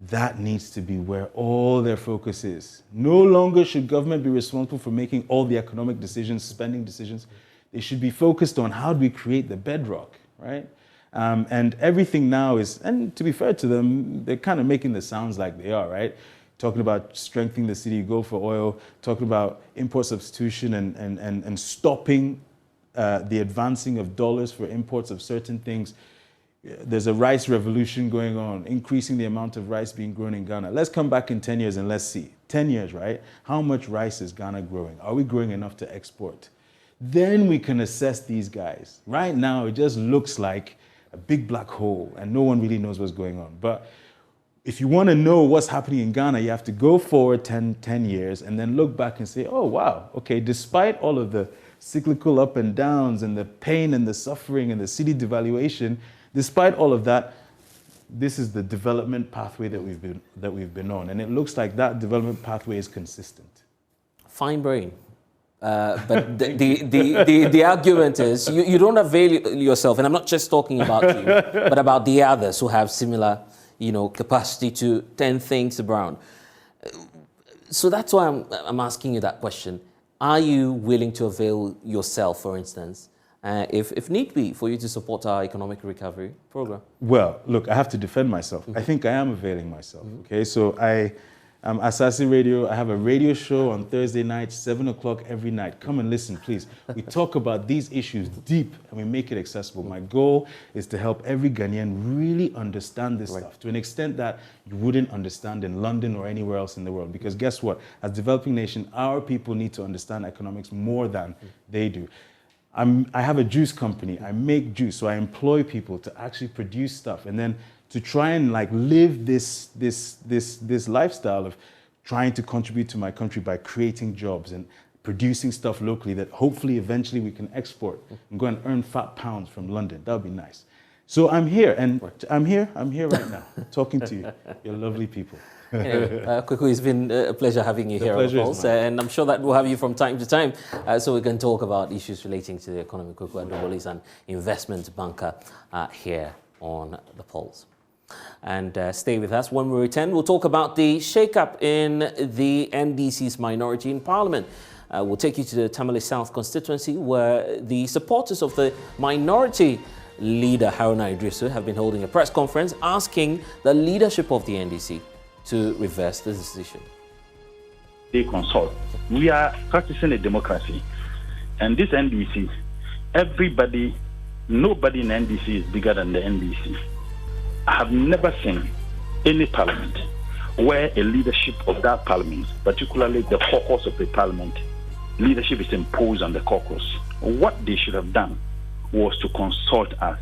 That needs to be where all their focus is. No longer should government be responsible for making all the economic decisions, spending decisions. They should be focused on how do we create the bedrock, right? And everything now is, and to be fair to them, they're kind of making the sounds like they are, right? Talking about strengthening the cedi, gold for oil, talking about import substitution and stopping the advancing of dollars for imports of certain things. There's a rice revolution going on, increasing the amount of rice being grown in Ghana. Let's come back in 10 years and let's see. 10 years, right? How much rice is Ghana growing? Are we growing enough to export? Then we can assess these guys. Right now, it just looks like a big black hole and no one really knows what's going on. But if you want to know what's happening in Ghana, you have to go forward 10 years and then look back and say, oh, wow, okay, despite all of the cyclical up and downs and the pain and the suffering and the cedi devaluation, despite all of that, this is the development pathway that we've been on, and it looks like that development pathway is consistent. Fine brain. But the argument is you don't avail yourself, and I'm not just talking about you, but about the others who have similar, capacity to turn things around. So that's why I'm asking you that question. Are you willing to avail yourself, for instance, if need be, for you to support our economic recovery program? Well, look, I have to defend myself. I think I am availing myself. Okay, so I'm Asasi Radio. I have a radio show on Thursday nights, 7 o'clock every night. Come and listen, please. We talk about these issues deep and we make it accessible. My goal is to help every Ghanaian really understand this stuff to an extent that you wouldn't understand in London or anywhere else in the world. Because guess what? As a developing nation, our people need to understand economics more than they do. I have a juice company. I make juice, so I employ people to actually produce stuff, and then to try and live this lifestyle of trying to contribute to my country by creating jobs and producing stuff locally that hopefully eventually we can export and go and earn fat pounds from London. That would be nice. So I'm here, and I'm here right now, talking to you. You're lovely people. Anyway, Kuku, it's been a pleasure having you here on the Pulse, and I'm sure that we'll have you from time to time so we can talk about issues relating to the economy. Kuku Adobole is an investment banker here on the Pulse. And stay with us. When we return, we'll talk about the shake-up in the NDC's minority in Parliament. We'll take you to the Tamale South constituency, where the supporters of the minority leader, Haruna Idrisu, have been holding a press conference asking the leadership of the NDC to reverse the decision. They consult. We are practicing a democracy. And this NDC, nobody in NDC is bigger than the NDC. I have never seen any parliament where a leadership of that parliament, particularly the caucus of the parliament, leadership is imposed on the caucus. What they should have done was to consult us.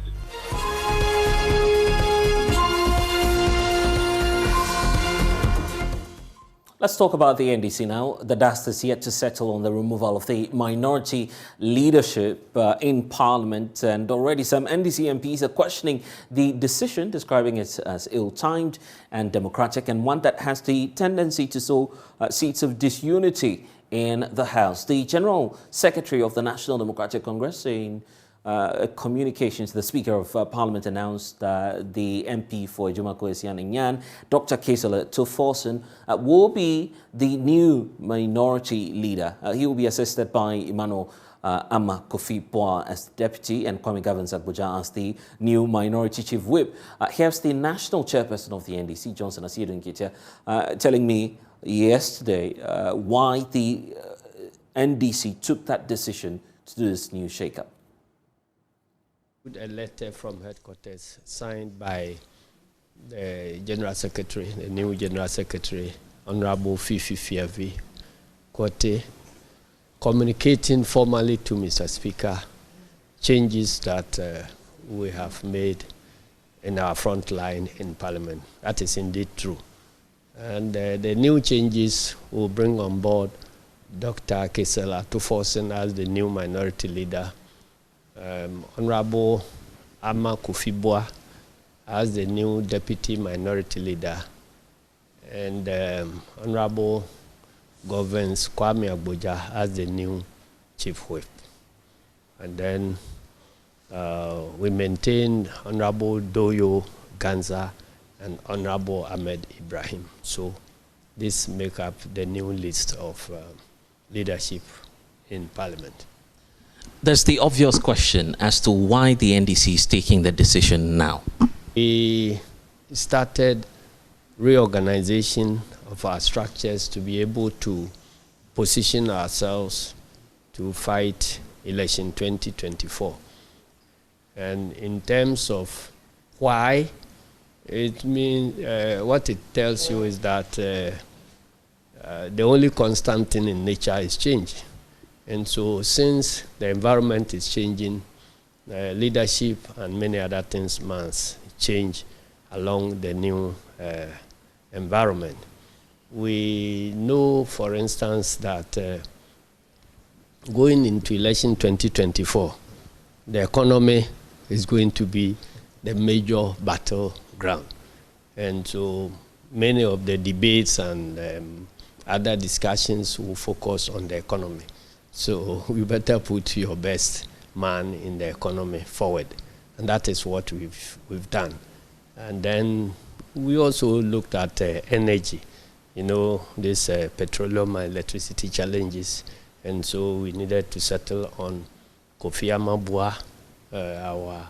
Let's talk about the NDC now. The dust is yet to settle on the removal of the minority leadership in Parliament, and already some NDC MPs are questioning the decision, describing it as ill-timed and democratic, and one that has the tendency to sow seeds of disunity in the House. The General Secretary of the National Democratic Congress, in communications, the Speaker of Parliament announced the MP for Ejuma-Kwesi Nyan, Dr. Kesela Toforson, will be the new minority leader. He will be assisted by Emmanuel Amma Kofi-Boa as deputy and Kwame Gavins Agboja as the new minority chief whip. Here's the national chairperson of the NDC, Johnson Asiedu Nketia, telling me yesterday why the NDC took that decision to do this new shake-up. A letter from headquarters signed by the General Secretary, the new General Secretary, Honorable Fifi Fiavi Kote, communicating formally to Mr. Speaker changes that we have made in our front line in Parliament. That is indeed true. And the new changes will bring on board Dr. Kesela Toforson as the new minority leader, Honorable Amma Kofi-Boa as the new deputy minority leader, and Honorable Governors Kwame Agboja as the new chief whip. And then we maintained Honorable Doyo Ganza and Honorable Ahmed Ibrahim. So this make up the new list of leadership in Parliament. There's the obvious question as to why the NDC is taking the decision now. We started reorganization of our structures to be able to position ourselves to fight election 2024. And in terms of why, it means what it tells you is that the only constant thing in nature is change. And so since the environment is changing, leadership and many other things must change along the new environment. We know, for instance, that going into election 2024, the economy is going to be the major battleground. And so many of the debates and other discussions will focus on the economy. So we better put your best man in the economy forward. And that is what we've done. And then we also looked at energy, you know, this petroleum and electricity challenges. And so we needed to settle on Kofi Amabua, our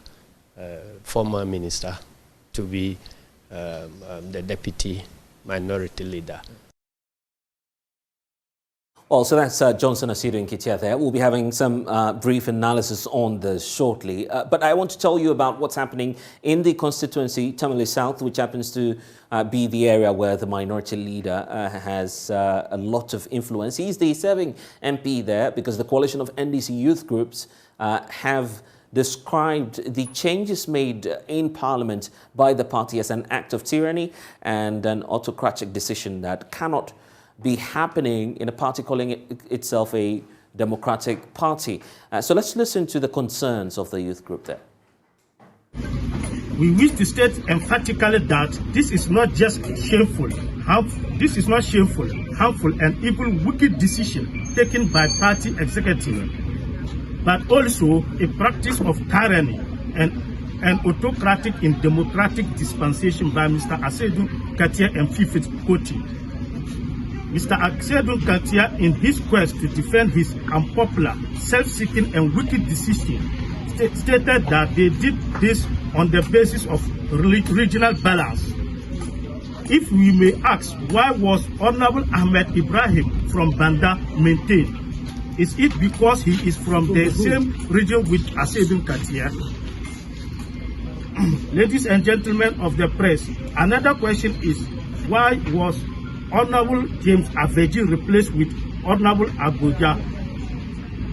former minister, to be the deputy minority leader. Well, so that's Johnson Asidu Nketia there. We'll be having some brief analysis on this shortly. But I want to tell you about what's happening in the constituency, Tamale South, which happens to be the area where the minority leader has a lot of influence. He's the serving MP there because the coalition of NDC youth groups have described the changes made in Parliament by the party as an act of tyranny and an autocratic decision that cannot be happening in a party calling itself a democratic party. So let's listen to the concerns of the youth group there. We wish to state emphatically that this is not just shameful, harmful and even wicked decision taken by party executive, but also a practice of tyranny and autocratic in democratic dispensation by Mr. Asidu Nketia and Fifth Koti. Mr. Asidu Nketia, in his quest to defend his unpopular, self-seeking and wicked decision, stated that they did this on the basis of regional balance. If we may ask, why was Honorable Ahmed Ibrahim from Banda maintained? Is it because he is from the same region with Asidu Nketia? Ladies and gentlemen of the press, another question is, why was Honorable James Aveji replaced with Honorable Abuja?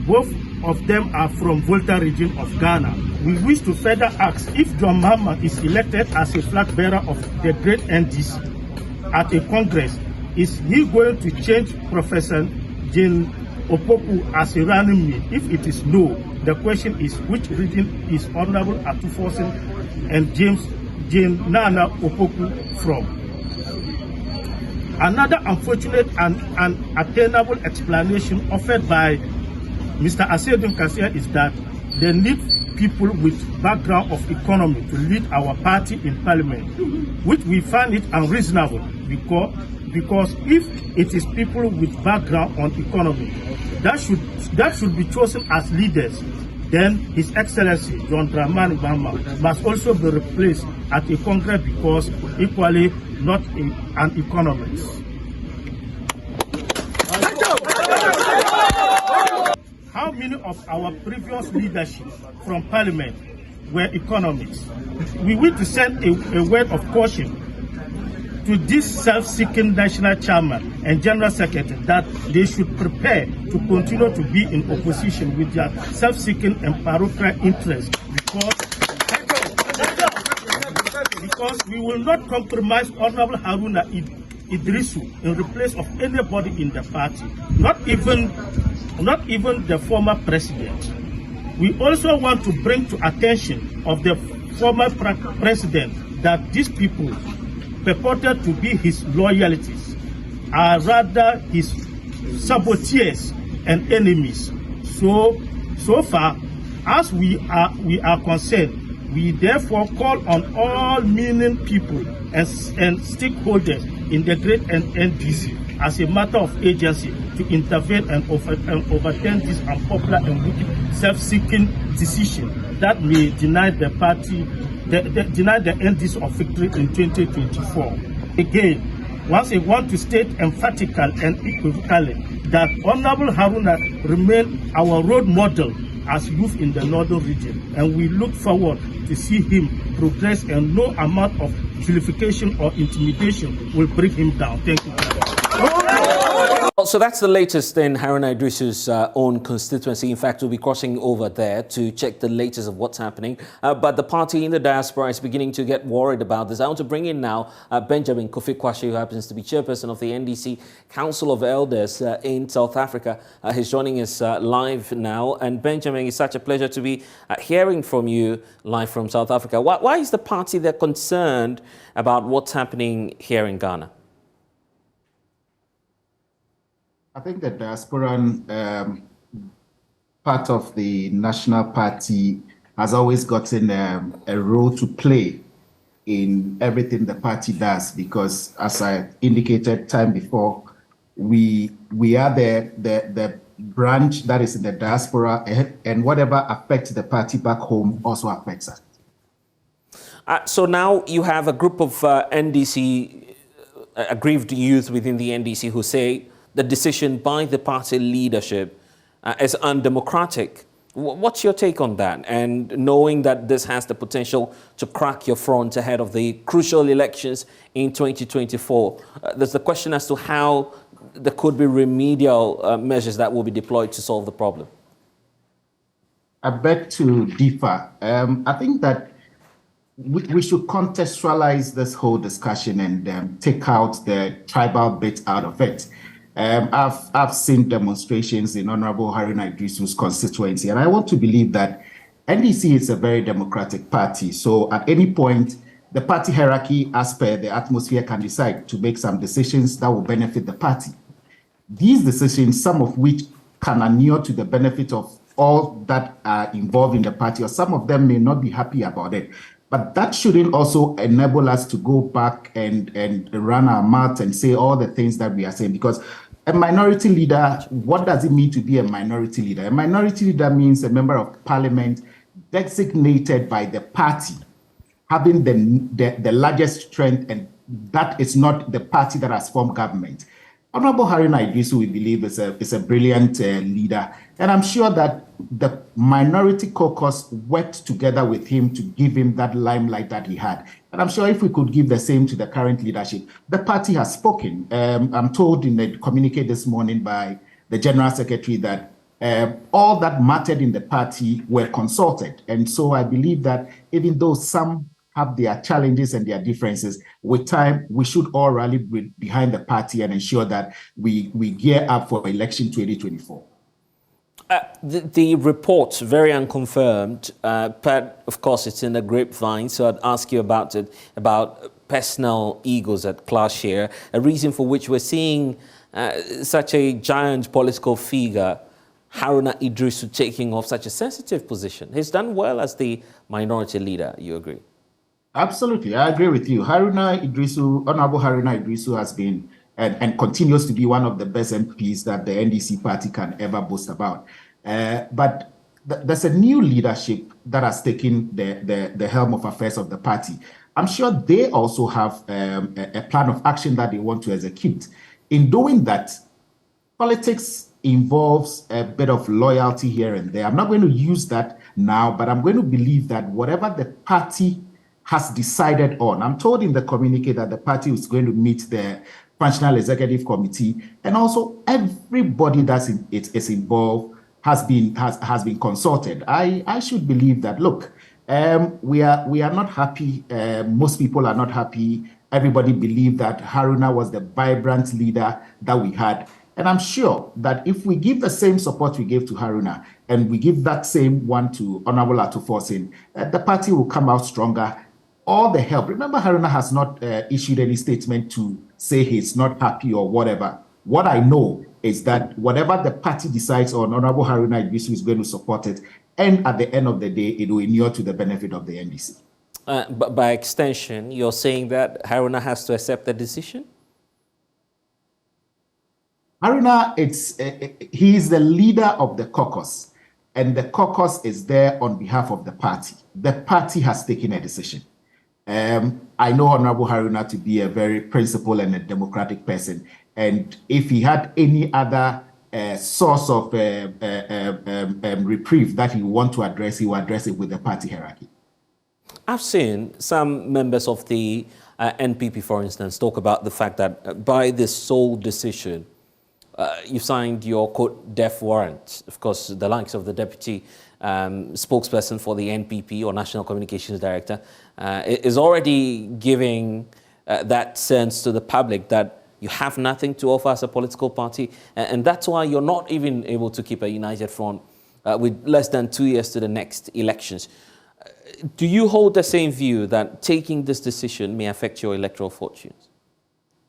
Both of them are from Volta region of Ghana. We wish to further ask, if John Mahama is elected as a flag bearer of the great NDC at a Congress, is he going to change Professor Jane Opoku as a running mate? If it is no, the question is, which region is Honorable Atufosin and Jane Nana Opoku from? Another unfortunate and unattainable explanation offered by Mr. Asidu Nketia is that they need people with background of economy to lead our party in Parliament, which we find it unreasonable because if it is people with background on economy that should be chosen as leaders, then His Excellency John Dramani Mahama must also be replaced at a Congress because equally not an economist. How many of our previous leadership from Parliament were economists? We wish to send a word of caution to this self-seeking national chairman and general secretary that they should prepare to continue to be in opposition with their self-seeking and parochial interests because we will not compromise Honorable Haruna Idrisu in replace of anybody in the party, not even the former president. We also want to bring to attention of the former president that these people purported to be his loyalties are rather his saboteurs and enemies. So far as we are concerned, we therefore call on all meaning people and stakeholders in the great NDC as a matter of agency to intervene and overturn this unpopular and wicked self-seeking decision that may deny the party, deny the NDC of victory in 2024. Again, once I want to state emphatically and equivocally that Honorable Haruna remain our role model as youth in the northern region, and we look forward to see him progress, and no amount of vilification or intimidation will bring him down. Thank you. so that's the latest in Haruna Idrisu's own constituency. In fact, we'll be crossing over there to check the latest of what's happening. But the party in the diaspora is beginning to get worried about this. I want to bring in now Benjamin Kofi Kwashe, who happens to be chairperson of the NDC Council of Elders in South Africa. He's joining us live now. And Benjamin, it's such a pleasure to be hearing from you live from South Africa. Why is the party there concerned about what's happening here in Ghana? I think the diasporan part of the National Party has always gotten a role to play in everything the party does, because as I indicated time before, we are the branch that is in the diaspora, and whatever affects the party back home also affects us. So now you have a group of NDC, aggrieved youth within the NDC who say the decision by the party leadership is undemocratic. What's your take on that? And knowing that this has the potential to crack your front ahead of the crucial elections in 2024, there's the question as to how there could be remedial measures that will be deployed to solve the problem. I beg to differ. I think that we should contextualize this whole discussion and take out the tribal bit out of it. I've seen demonstrations in Honorable Haruna Idrisu's constituency, and I want to believe that NDC is a very democratic party. So at any point, the party hierarchy, as per the atmosphere, can decide to make some decisions that will benefit the party. These decisions, some of which can inure to the benefit of all that are involved in the party, or some of them may not be happy about it. But that shouldn't also enable us to go back and run our mouth and say all the things that we are saying, because a minority leader, what does it mean to be a minority leader? A minority leader means a member of parliament designated by the party, having the largest strength, and that is not the party that has formed government. Honorable Haruna Idrisu, we believe, is a brilliant leader, and I'm sure that the minority caucus worked together with him to give him that limelight that he had. And I'm sure if we could give the same to the current leadership, the party has spoken. I'm told in the communique this morning by the General Secretary that all that mattered in the party were consulted. And so I believe that even though some have their challenges and their differences, with time, we should all rally behind the party and ensure that we gear up for election 2024. The report, very unconfirmed, but of course it's in the grapevine, so I'd ask you about it, about personal egos at clash here, a reason for which we're seeing such a giant political figure, Haruna Idrisu, taking off such a sensitive position. He's done well as the minority leader, you agree? Absolutely, I agree with you. Haruna Idrisu, Honorable Haruna Idrisu has been and continues to be one of the best MPs that the NDC party can ever boast about. But there's a new leadership that has taken the helm of affairs of the party. I'm sure they also have a plan of action that they want to execute. In doing that, politics involves a bit of loyalty here and there. I'm not going to use that now, but I'm going to believe that whatever the party has decided on, I'm told in the communique that the party is going to meet the Functional Executive Committee, and also everybody that's is involved has been consulted. I should believe that. Look, we are not happy. Most people are not happy. Everybody believed that Haruna was the vibrant leader that we had, and I'm sure that if we give the same support we gave to Haruna and we give that same one to Honorable Atuforsin, the party will come out stronger. All the help. Remember, Haruna has not issued any statement to say he's not happy or whatever. What I know is that whatever the party decides on, Honorable Haruna Idrisu is going to support it. And at the end of the day, it will inure to the benefit of the NDC. But by extension, you're saying that Haruna has to accept the decision? Haruna, he is the leader of the caucus. And the caucus is there on behalf of the party. The party has taken a decision. I know Honorable Haruna to be a very principled and a democratic person. And if he had any other source of reprieve that he want to address, he will address it with the party hierarchy. I've seen some members of the NPP, for instance, talk about the fact that by this sole decision, you signed your quote death warrant. Of course, the likes of the deputy spokesperson for the NPP or National Communications Director is already giving that sense to the public that you have nothing to offer as a political party, and that's why you're not even able to keep a united front with less than 2 years to the next elections. Do you hold the same view that taking this decision may affect your electoral fortunes?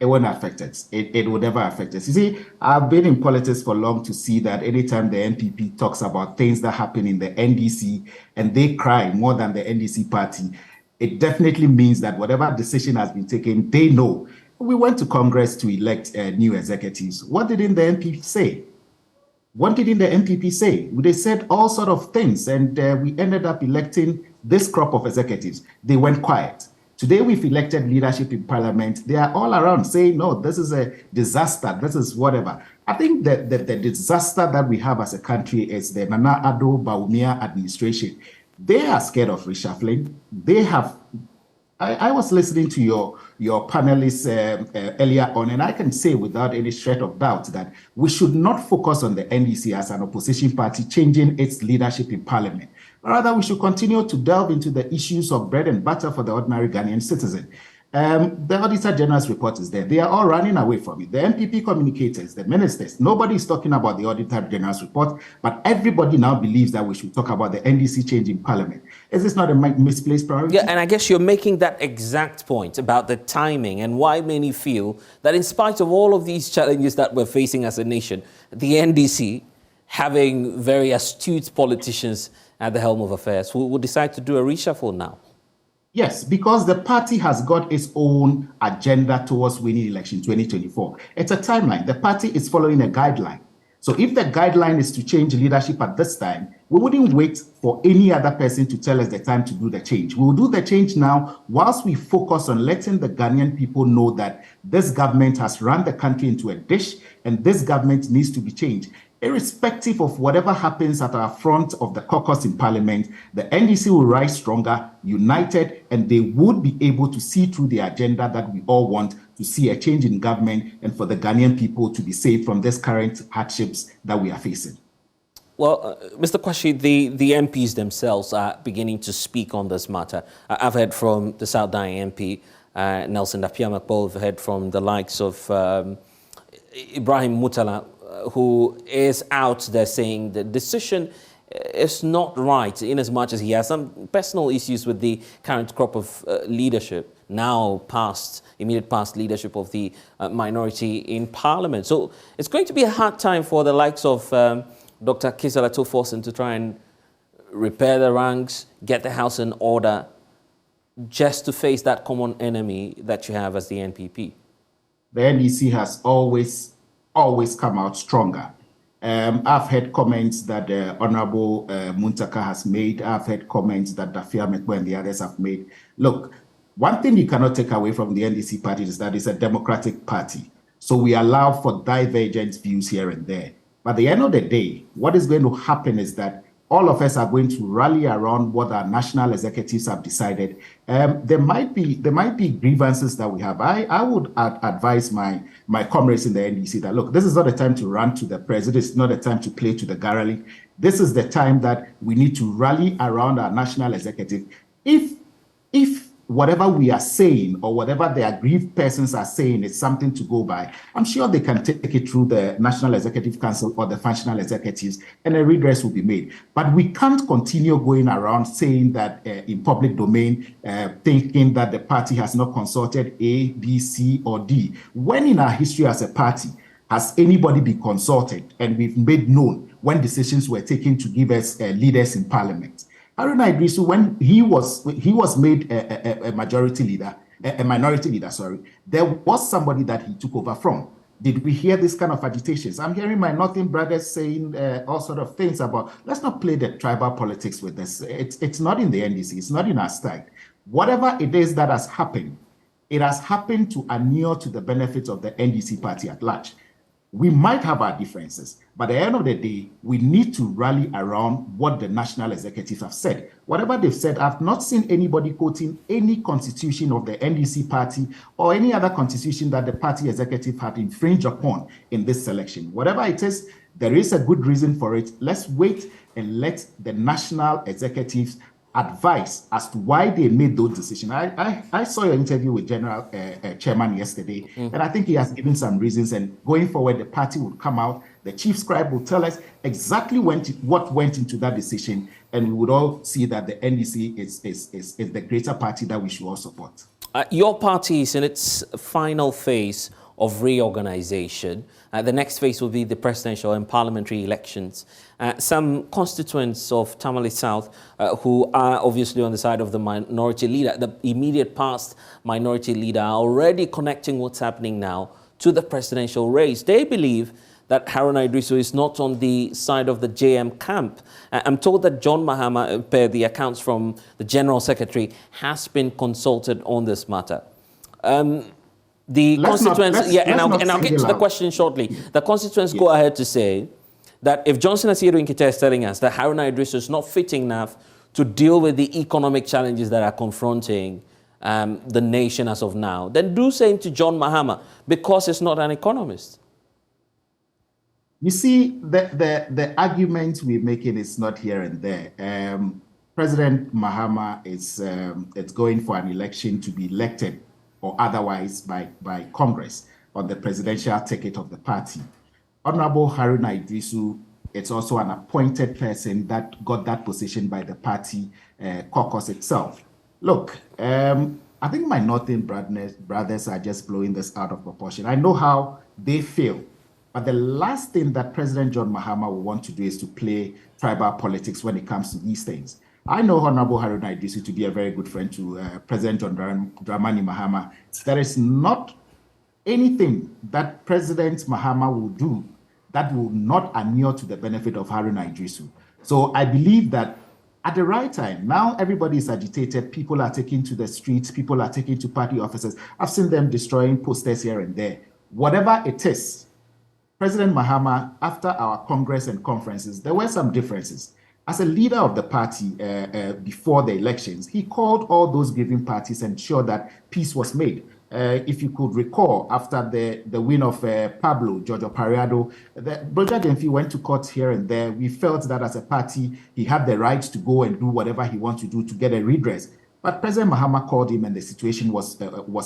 It won't affect it. It will never affect us. You see, I've been in politics for long to see that anytime the NPP talks about things that happen in the NDC and they cry more than the NDC party, it definitely means that whatever decision has been taken, they know. We went to Congress to elect new executives. What didn't the NPP say? What didn't the NPP say? They said all sort of things, and we ended up electing this crop of executives. They went quiet. Today, we've elected leadership in parliament. They are all around saying, no, this is a disaster. This is whatever. I think that the disaster that we have as a country is the Nana Addo Bawumia administration. They are scared of reshuffling. They have. I was listening to your panelists earlier on, and I can say without any shred of doubt that we should not focus on the NDC as an opposition party changing its leadership in parliament. Rather, we should continue to delve into the issues of bread and butter for the ordinary Ghanaian citizen. The Auditor General's report is there. They are all running away from it. The NPP communicators, the ministers, nobody is talking about the Auditor General's report, but everybody now believes that we should talk about the NDC change in parliament. Is this not a misplaced priority? Yeah, and I guess you're making that exact point about the timing and why many feel that in spite of all of these challenges that we're facing as a nation, the NDC, having very astute politicians at the helm of affairs, will decide to do a reshuffle now. Yes, because the party has got its own agenda towards winning election 2024. It's a timeline. The party is following a guideline. So if the guideline is to change leadership at this time, we wouldn't wait for any other person to tell us the time to do the change. We'll do the change now whilst we focus on letting the Ghanaian people know that this government has run the country into a dish and this government needs to be changed. Irrespective of whatever happens at our front of the caucus in parliament, the NDC will rise stronger, united, and they would be able to see through the agenda that we all want to see a change in government and for the Ghanaian people to be saved from these current hardships that we are facing. Well, Mr. Kwashi, the MPs themselves are beginning to speak on this matter. I've heard from the South Dying MP, Nelson Dapiamakbo. I've heard from the likes of Ibrahim Mutala, who is out there saying the decision is not right, in as much as he has some personal issues with the current crop of leadership, now immediate past leadership of the minority in parliament. So it's going to be a hard time for the likes of Dr. Kisala Toforson to try and repair the ranks, get the house in order, just to face that common enemy that you have as the NPP. The NDC has always come out stronger. I've heard comments that the Honorable Muntaka has made. I've heard comments that Dafia Mekwe and the others have made. Look, one thing you cannot take away from the NDC party is that it's a democratic party. So we allow for divergent views here and there. But at the end of the day, what is going to happen is that all of us are going to rally around what our national executives have decided. There might be grievances that we have. I would advise my comrades in the NDC that, look, this is not a time to run to the president. It's not a time to play to the garrulity. This is the time that we need to rally around our national executive. If whatever we are saying or whatever the aggrieved persons are saying is something to go by, I'm sure they can take it through the National Executive Council or the functional executives and a redress will be made. But we can't continue going around saying that in public domain, thinking that the party has not consulted A, B, C, or D. When in our history as a party, has anybody been consulted and we've made known when decisions were taken to give us leaders in parliament? Haruna Idrisu, when he was made a minority leader, there was somebody that he took over from. Did we hear this kind of agitations? I'm hearing my Northern brothers saying all sort of things about, let's not play the tribal politics with this. It's not in the NDC, it's not in our style. Whatever it is that has happened, it has happened to inure to the benefits of the NDC party at large. We might have our differences, but at the end of the day, we need to rally around what the national executives have said. Whatever they've said, I've not seen anybody quoting any constitution of the NDC party or any other constitution that the party executive had infringed upon in this selection. Whatever it is, there is a good reason for it. Let's wait and let the national executives advice as to why they made those decisions. I saw your interview with General Chairman yesterday, and I think he has given some reasons. And going forward, the party will come out, the chief scribe will tell us exactly what went into that decision, and we would all see that the NDC is the greater party that we should all support. Your party is in its final phase of reorganization. The next phase will be the presidential and parliamentary elections. Some constituents of Tamale South who are obviously on the side of the minority leader, the immediate past minority leader, are already connecting what's happening now to the presidential race. They believe that Haruna Iddrisu is not on the side of the JM camp. I'm told that John Mahama, per the accounts from the General Secretary, has been consulted on this matter. The constituents, and I'll get to the question shortly. The constituents go ahead to say that if Johnson Asiedu Nkita is telling us that Haruna Iddrisu is not fitting enough to deal with the economic challenges that are confronting the nation as of now, then do same to John Mahama, because he's not an economist. You see, the argument we're making is not here and there. President Mahama is going for an election to be elected or otherwise by Congress on the presidential ticket of the party. Honorable Haruna Iddrisu, it's also an appointed person that got that position by the party caucus itself. Look, I think my Northern brothers are just blowing this out of proportion. I know how they feel, but the last thing that President John Mahama will want to do is to play tribal politics when it comes to these things. I know Honorable Haruna Iddrisu to be a very good friend to President John Dramani Mahama. There is not anything that President Mahama will do that will not inure to the benefit of Haruna Iddrisu. So I believe that at the right time, now everybody is agitated, people are taking to the streets, people are taking to party offices. I've seen them destroying posters here and there. Whatever it is, President Mahama, after our Congress and conferences, there were some differences. As a leader of the party before the elections, he called all those grieving parties and ensured that peace was made. If you could recall, after the win of Pablo Jojo Pariado, Broja Demfi went to court here and there. We felt that as a party, he had the right to go and do whatever he wants to do to get a redress. But President Mahama called him and the situation was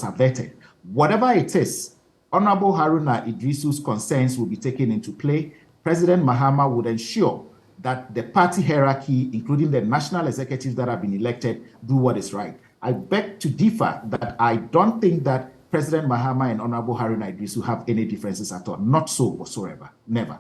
averted. Whatever it is, Honorable Haruna Iddrisu's concerns will be taken into play. President Mahama would ensure that the party hierarchy, including the national executives that have been elected, do what is right. I beg to differ that I don't think that President Mahama and Honorable Haruna Iddrisu have any differences at all. Not so whatsoever. Never.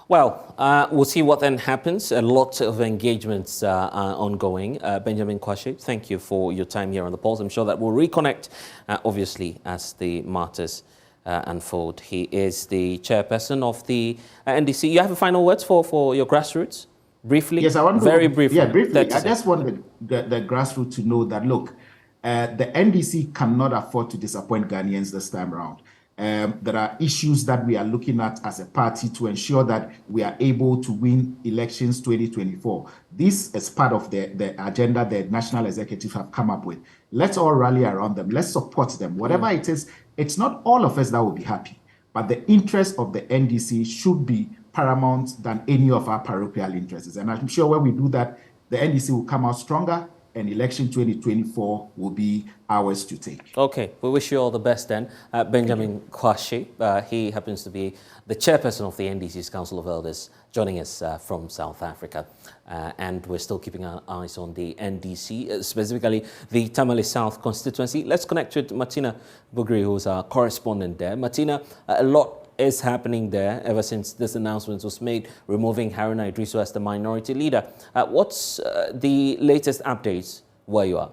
Well, we'll see what then happens. A lot of engagements are ongoing. Benjamin Kwashi, thank you for your time here on The Pulse. I'm sure that we'll reconnect, obviously, as the matters unfold. He is the chairperson of the NDC. You have a final words for your grassroots? Briefly? Yes, I want to. Very briefly. Yeah, briefly. I just want the grassroots to know that, look, the NDC cannot afford to disappoint Ghanaians this time around. There are issues that we are looking at as a party to ensure that we are able to win elections 2024. This is part of the agenda the national executive have come up with. Let's all rally around them. Let's support them. Whatever it is, it's not all of us that will be happy, but the interest of the NDC should be paramount than any of our parochial interests. And I'm sure when we do that, the NDC will come out stronger, and election 2024 will be ours to take. Okay, we wish you all the best then. Benjamin Kwashi, he happens to be the chairperson of the NDC's Council of Elders, joining us from South Africa. And we're still keeping our eyes on the NDC, specifically the Tamale South constituency. Let's connect with Martina Bugri, who's our correspondent there. Martina, a lot is happening there ever since this announcement was made, removing Haruna Iddrisu as the minority leader. What's the latest updates where you are?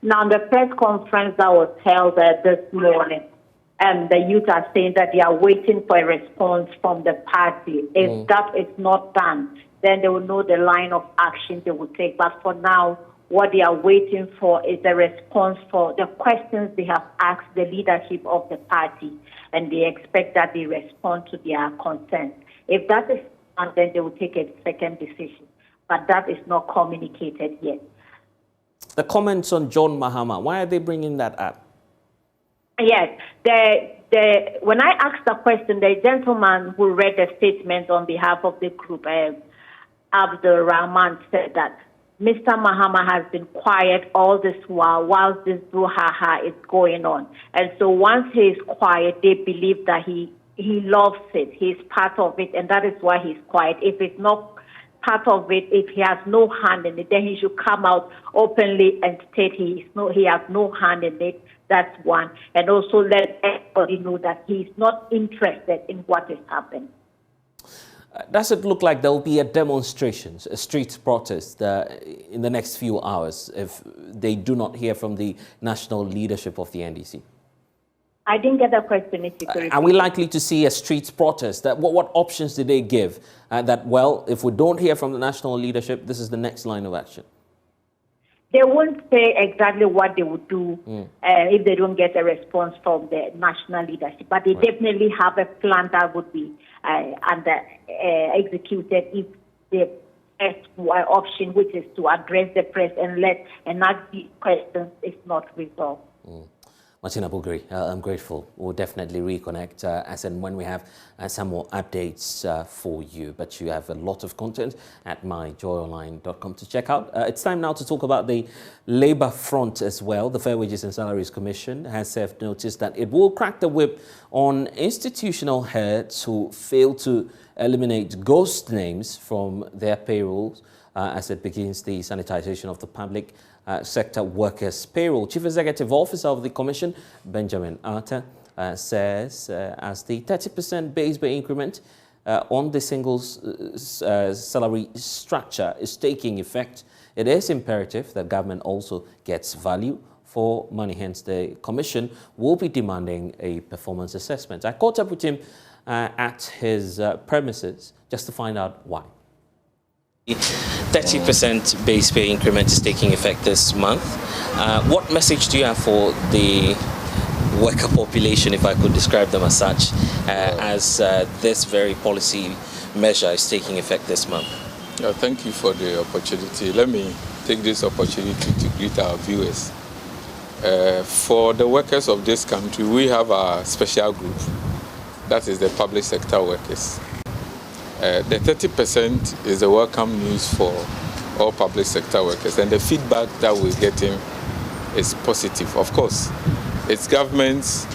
Now, the press conference that was held this morning, the youth are saying that they are waiting for a response from the party. If that is not done, then they will know the line of action they will take. But for now, what they are waiting for is a response for the questions they have asked the leadership of the party. and they expect that they respond to their concerns. If that is done, then they will take a second decision. But that is not communicated yet. The comments on John Mahama, why are they bringing that up? Yes, when I asked the question, the gentleman who read the statement on behalf of the group, Abdul Rahman, said that Mr. Mahama has been quiet all this while this brouhaha is going on. And so once he is quiet, they believe that he loves it. He's part of it, and that is why he's quiet. If it's not part of it, if he has no hand in it, then he should come out openly and state he has no hand in it. That's one. And also let everybody know that he's not interested in what is happening. Does it look like there will be a demonstration, a street protest in the next few hours if they do not hear from the national leadership of the NDC? I didn't get that question. If you could repeat. Are we likely to see a street protest? What options did they give? That, well, if we don't hear from the national leadership, this is the next line of action. They won't say exactly what they would do if they don't get a response from the national leadership. But they definitely have a plan that would be executed if the first option, which is to address the press and ask these questions, is not resolved. Martina Bugari, I'm grateful. We'll definitely reconnect as and when we have some more updates for you. But you have a lot of content at myjoyonline.com to check out. It's time now to talk about the Labour front as well. The Fair Wages and Salaries Commission has served notice that it will crack the whip on institutional heads who fail to eliminate ghost names from their payrolls as it begins the sanitization of the public sector workers' payroll. Chief Executive Officer of the Commission, Benjamin Arthur, says as the 30% base pay increment on the singles salary structure is taking effect, it is imperative that government also gets value for money. Hence, the Commission will be demanding a performance assessment. I caught up with him at his premises just to find out why. 30% base pay increment is taking effect this month. What message do you have for the worker population, if I could describe them as such, as this very policy measure is taking effect this month? Thank you for the opportunity. Let me take this opportunity to greet our viewers. For the workers of this country, we have a special group. That is the public sector workers. The 30% is a welcome news for all public sector workers, and the feedback that we're getting is positive. Of course, it's government's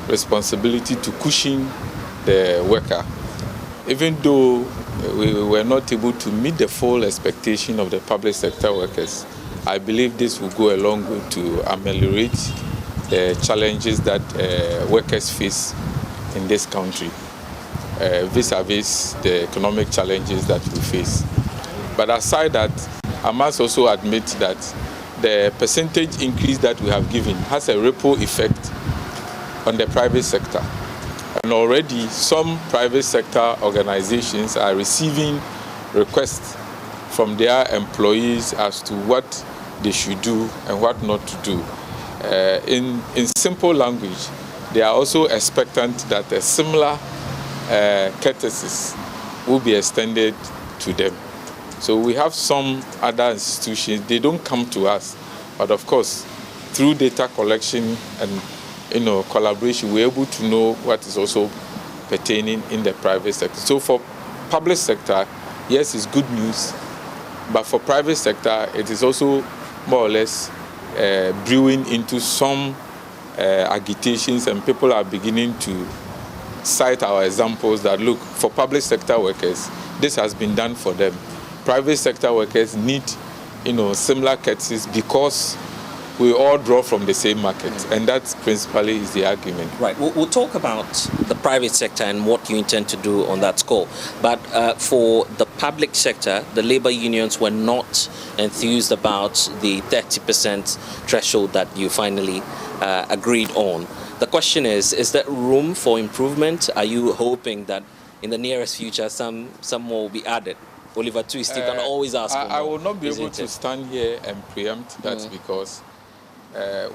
responsibility to cushion the worker. Even though we were not able to meet the full expectation of the public sector workers, I believe this will go a long way to ameliorate the challenges that workers face in this country. Vis-a-vis the economic challenges that we face. But aside that, I must also admit that the percentage increase that we have given has a ripple effect on the private sector. And already some private sector organizations are receiving requests from their employees as to what they should do and what not to do. In simple language, they are also expectant that a similar courtesies will be extended to them. So we have some other institutions, they don't come to us, but of course, through data collection and collaboration, we're able to know what is also pertaining in the private sector. So for public sector, yes, it's good news, but for private sector, it is also more or less brewing into some agitations, and people are beginning to cite our examples that, look, for public sector workers, this has been done for them. Private sector workers need, similar courtesies because we all draw from the same market, and that principally is the argument. Right. We'll talk about the private sector and what you intend to do on that score. But for the public sector, the labor unions were not enthused about the 30% threshold that you finally agreed on. The question is there room for improvement? Are you hoping that in the nearest future some more will be added? Oliver Twist, you can always ask. I will not be able to stand here and preempt that because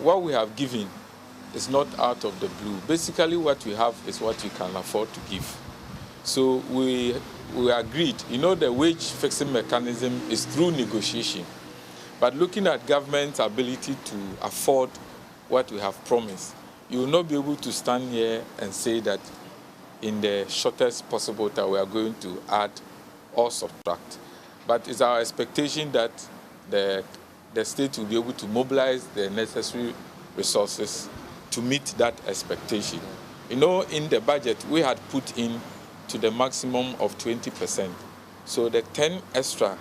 what we have given is not out of the blue. Basically, what we have is what we can afford to give. So we agreed, the wage fixing mechanism is through negotiation. But looking at government's ability to afford what we have promised, you will not be able to stand here and say that in the shortest possible time we are going to add or subtract. But it's our expectation that the state will be able to mobilize the necessary resources to meet that expectation. In the budget, we had put in to the maximum of 20%. So the 10 extra,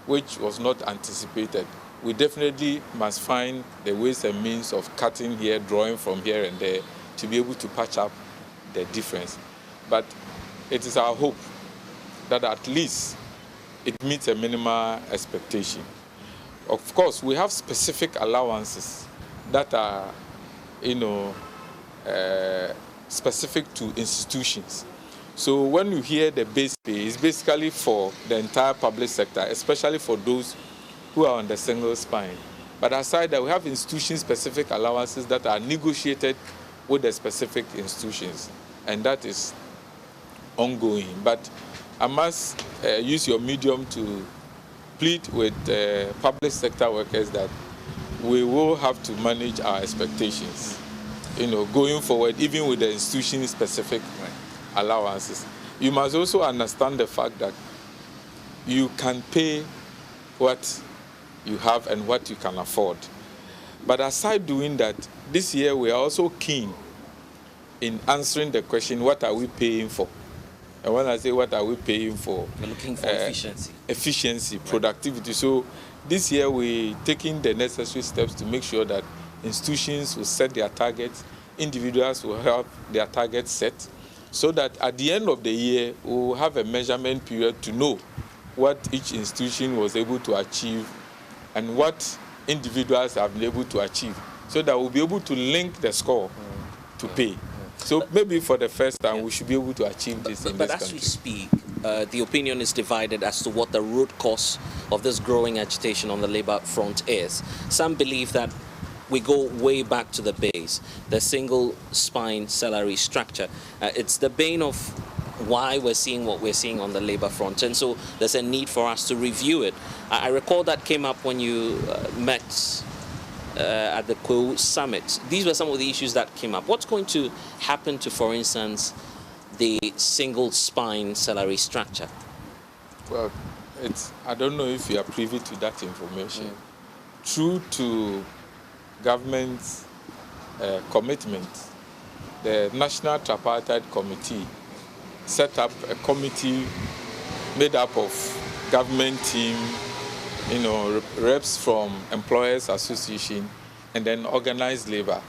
which was not anticipated, we definitely must find the ways and means of cutting here, drawing from here and there to be able to patch up the difference. But it is our hope that at least it meets a minimal expectation. Of course, we have specific allowances that are, specific to institutions. So when you hear the base pay, it's basically for the entire public sector, especially for those who are on the single spine. But aside that, we have institution-specific allowances that are negotiated with the specific institutions, and that is ongoing. But I must use your medium to plead with public sector workers that we will have to manage our expectations, going forward, even with the institution-specific allowances. You must also understand the fact that you can pay what you have and what you can afford. But aside doing that, this year we are also keen in answering the question, what are we paying for? And when I say what are we paying for? We're looking for efficiency. Efficiency, productivity. So this year we're taking the necessary steps to make sure that institutions will set their targets, individuals will have their targets set, so that at the end of the year, we'll have a measurement period to know what each institution was able to achieve and what individuals have been able to achieve, so that we'll be able to link the score to pay. So maybe for the first time, we should be able to achieve this in this country. But as we speak, the opinion is divided as to what the root cause of this growing agitation on the labor front is. Some believe that we go way back to the base, the single spine salary structure. It's the bane of why we're seeing what we're seeing on the labor front, and so there's a need for us to review it. I recall that came up when you met at the Kwewu Summit. These were some of the issues that came up. What's going to happen to, for instance, the single spine salary structure? Well, I don't know if you are privy to that information. True to government's commitment, the National Tripartite Committee set up a committee made up of government team, reps from employers association, and then organized labor.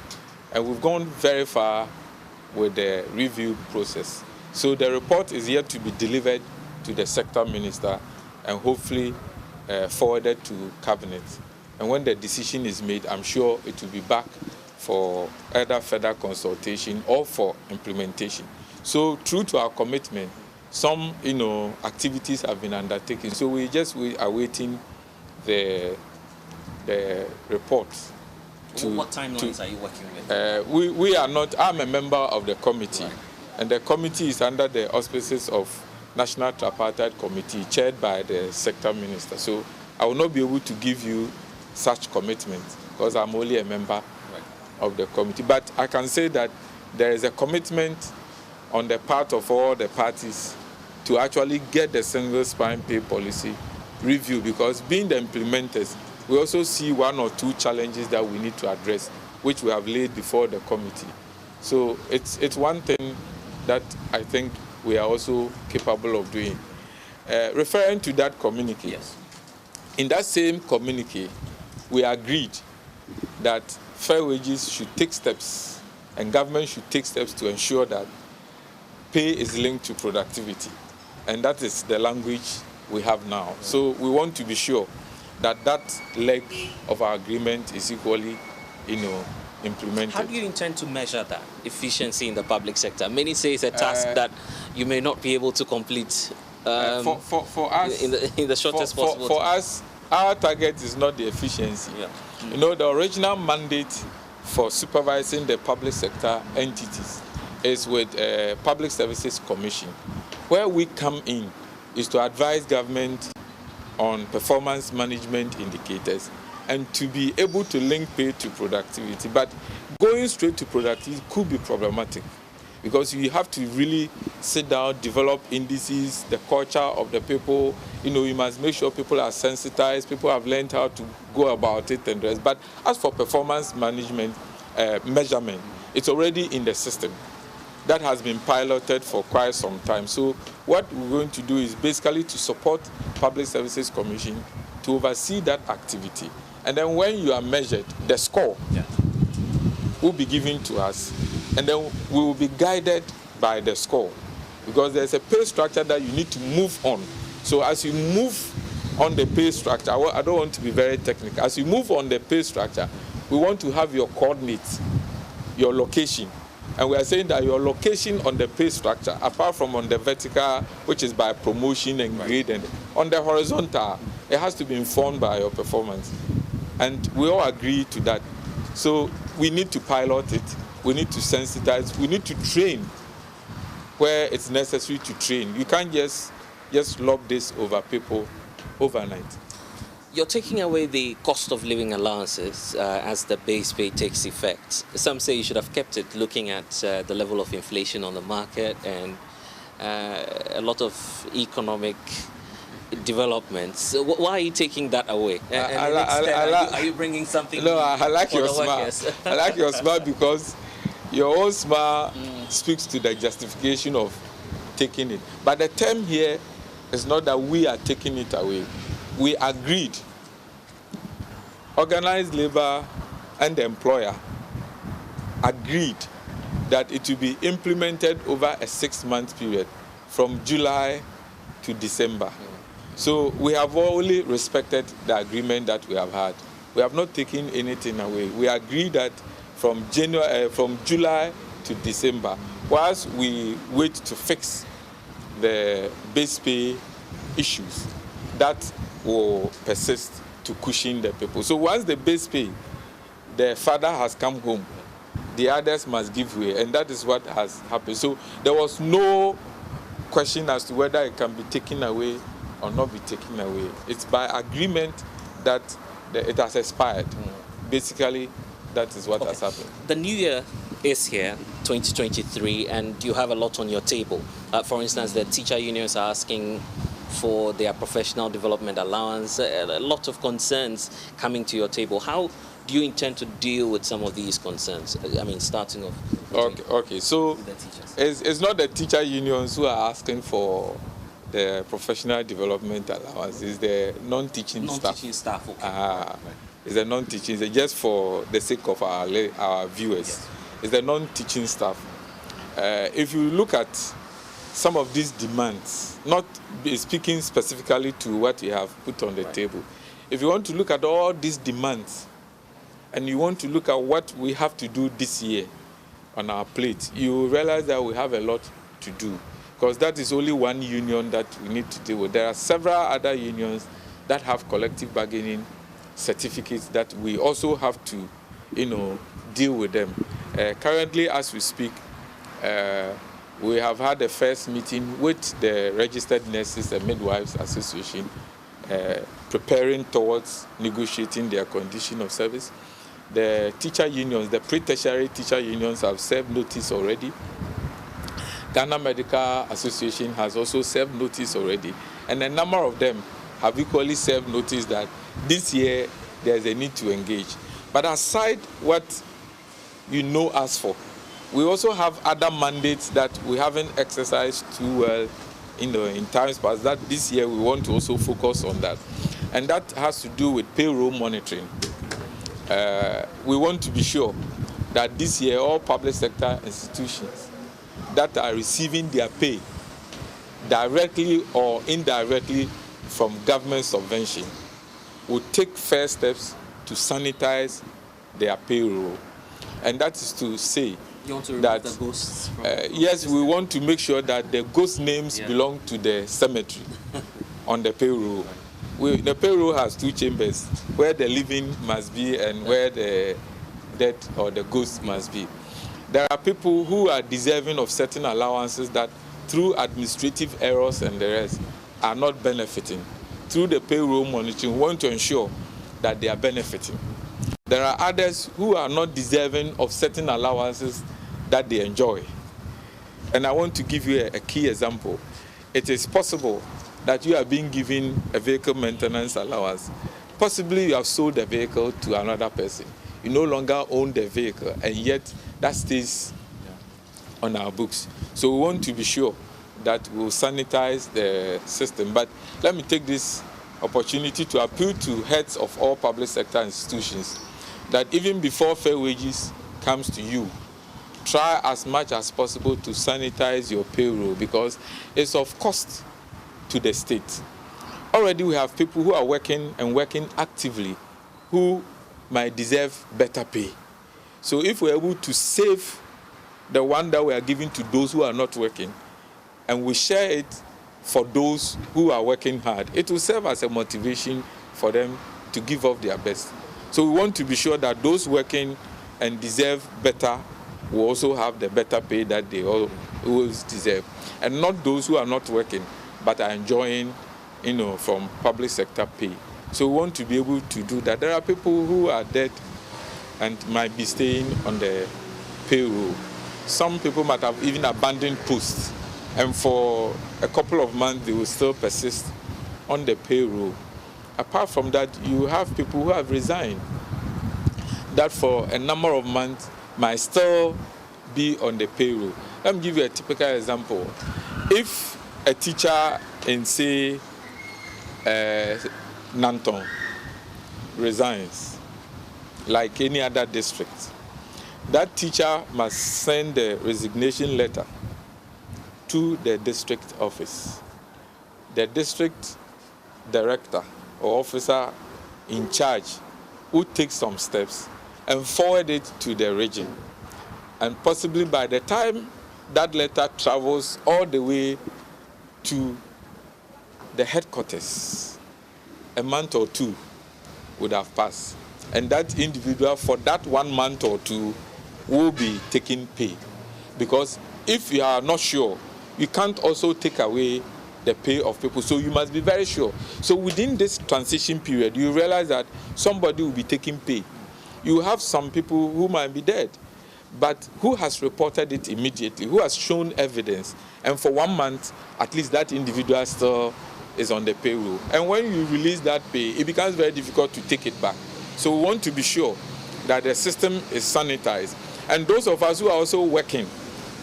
And we've gone very far with the review process. So the report is yet to be delivered to the sector minister and hopefully forwarded to cabinet. And when the decision is made, I'm sure it will be back for either further consultation or for implementation. So true to our commitment, some activities have been undertaken. So we are waiting the report. What timelines are you working with? We are not. I'm a member of the committee, right. And the committee is under the auspices of National Tripartite Committee, chaired by the sector minister. So I will not be able to give you such commitment because I'm only a member of the committee. But I can say that there is a commitment on the part of all the parties to actually get the single spine pay policy review, because being the implementers, we also see one or two challenges that we need to address, which we have laid before the committee. So it's one thing that I think we are also capable of doing. Referring to that communique, yes. In that same communique, we agreed that fair wages should take steps and government should take steps to ensure that pay is linked to productivity. And that is the language we have now. So we want to be sure that that leg of our agreement is equally, implemented. How do you intend to measure that efficiency in the public sector? Many say it's a task that you may not be able to complete for us, in the shortest possible time. For us, our target is not the efficiency. Yeah. The original mandate for supervising the public sector entities is with Public Services Commission. Where we come in is to advise government on performance management indicators and to be able to link pay to productivity. But going straight to productivity could be problematic because you have to really sit down, develop indices, the culture of the people. You know, you must make sure people are sensitized, people have learned how to go about it and rest. But as for performance management measurement, it's already in the system. That has been piloted for quite some time. So what we're going to do is basically to support Public Services Commission to oversee that activity. And then when you are measured, the score will be given to us. And then we will be guided by the score. Because there's a pay structure that you need to move on. So as you move on the pay structure, I don't want to be very technical. As you move on the pay structure, we want to have your coordinates, your location. And we are saying that your location on the pay structure, apart from on the vertical, which is by promotion and grade, and on the horizontal, it has to be informed by your performance. And we all agree to that. So we need to pilot it, we need to sensitize, we need to train where it's necessary to train. You can't just lob this over people overnight. You're taking away the cost of living allowances as the base pay takes effect. Some say you should have kept it, looking at the level of inflation on the market and a lot of economic developments. Why are you taking that away? Are you bringing something? No, I like your smile. I like your smile because your own smile speaks to the justification of taking it. But the term here is not that we are taking it away. We agreed, organized labor and the employer agreed that it will be implemented over a 6-month period from July to December. So we have only respected the agreement that we have had. We have not taken anything away. We agreed that from July to December, whilst we wait to fix the base pay issues, that will persist to cushion the people. So once the base pay, the father has come home, the others must give way, and that is what has happened. So there was no question as to whether it can be taken away or not be taken away. It's by agreement that it has expired. Basically, that is what has happened. The new year is here, 2023, and you have a lot on your table. For instance, the teacher unions are asking for their professional development allowance, a lot of concerns coming to your table. How do you intend to deal with some of these concerns? I mean, starting off. Okay. So the teachers. It's not the teacher unions who are asking for the professional development allowance. It's the non-teaching staff. Non-teaching staff, okay. It's the non-teaching. It's just for the sake of our viewers. Yes. It's the non-teaching staff. If you look at some of these demands, not speaking specifically to what we have put on the table, if you want to look at all these demands and you want to look at what we have to do this year on our plate, you will realize that we have a lot to do, because that is only one union that we need to deal with. There are several other unions that have collective bargaining certificates that we also have to, deal with them. Currently, as we speak, we have had the first meeting with the Registered Nurses and Midwives Association, preparing towards negotiating their condition of service. The teacher unions, the pre-tertiary teacher unions, have served notice already. Ghana Medical Association has also served notice already. And a number of them have equally served notice that this year there's a need to engage. But aside what us for, we also have other mandates that we haven't exercised too well in times past, that this year we want to also focus on that. And that has to do with payroll monitoring. We want to be sure that this year all public sector institutions that are receiving their pay directly or indirectly from government subvention will take first steps to sanitize their payroll. And that is to say, you want to that the ghosts yes, we want to make sure that the ghost names belong to the cemetery on the payroll. The payroll has two chambers, where the living must be and where the debt or the ghost must be. There are people who are deserving of certain allowances that through administrative errors and the rest are not benefiting. Through the payroll monitoring, we want to ensure that they are benefiting. There are others who are not deserving of certain allowances that they enjoy. And I want to give you a key example. It is possible that you are being given a vehicle maintenance allowance. Possibly you have sold the vehicle to another person. You no longer own the vehicle, and yet that stays on our books. So we want to be sure that we'll sanitize the system. But let me take this opportunity to appeal to heads of all public sector institutions that even before fair wages comes to you, try as much as possible to sanitize your payroll, because it's of cost to the state. Already we have people who are working and working actively who might deserve better pay. So if we're able to save the one that we are giving to those who are not working, and we share it for those who are working hard, it will serve as a motivation for them to give up their best. So we want to be sure that those working and deserve better will also have the better pay that they always deserve, and not those who are not working but are enjoying, from public sector pay. So we want to be able to do that. There are people who are dead and might be staying on the payroll. Some people might have even abandoned posts, and for a couple of months they will still persist on the payroll. Apart from that, you have people who have resigned that for a number of months might still be on the payroll. Let me give you a typical example. If a teacher in, say, Nanton resigns, like any other district, that teacher must send the resignation letter to the district office. The district director or officer in charge would take some steps and forward it to the region. And possibly by the time that letter travels all the way to the headquarters, a month or two would have passed. And that individual for that 1 month or two will be taking pay. Because if you are not sure, you can't also take away the pay of people. So you must be very sure. So within this transition period, you realize that somebody will be taking pay. You have some people who might be dead, but who has reported it immediately, who has shown evidence. And for 1 month, at least that individual still is on the payroll. And when you release that pay, it becomes very difficult to take it back. So we want to be sure that the system is sanitized. And those of us who are also working,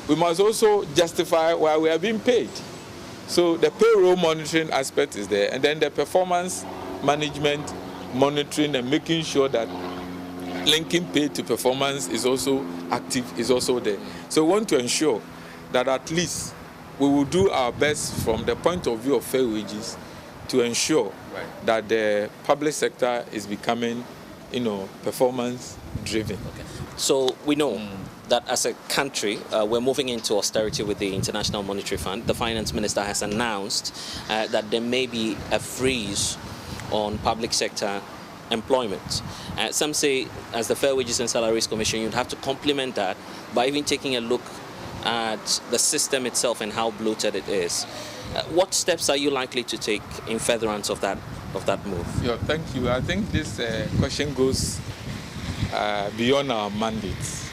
we must also justify why we are being paid. So the payroll monitoring aspect is there, and then the performance management monitoring and making sure that linking pay to performance is also active, is also there. So we want to ensure that at least we will do our best from the point of view of fair wages to ensure that the public sector is becoming, performance driven. Okay. So we know that as a country, we're moving into austerity with the International Monetary Fund. The finance minister has announced that there may be a freeze on public sector employment. Some say, as the Fair Wages and Salaries Commission, you'd have to complement that by even taking a look at the system itself and how bloated it is. What steps are you likely to take in furtherance of that move? Yeah, thank you. I think this question goes beyond our mandates.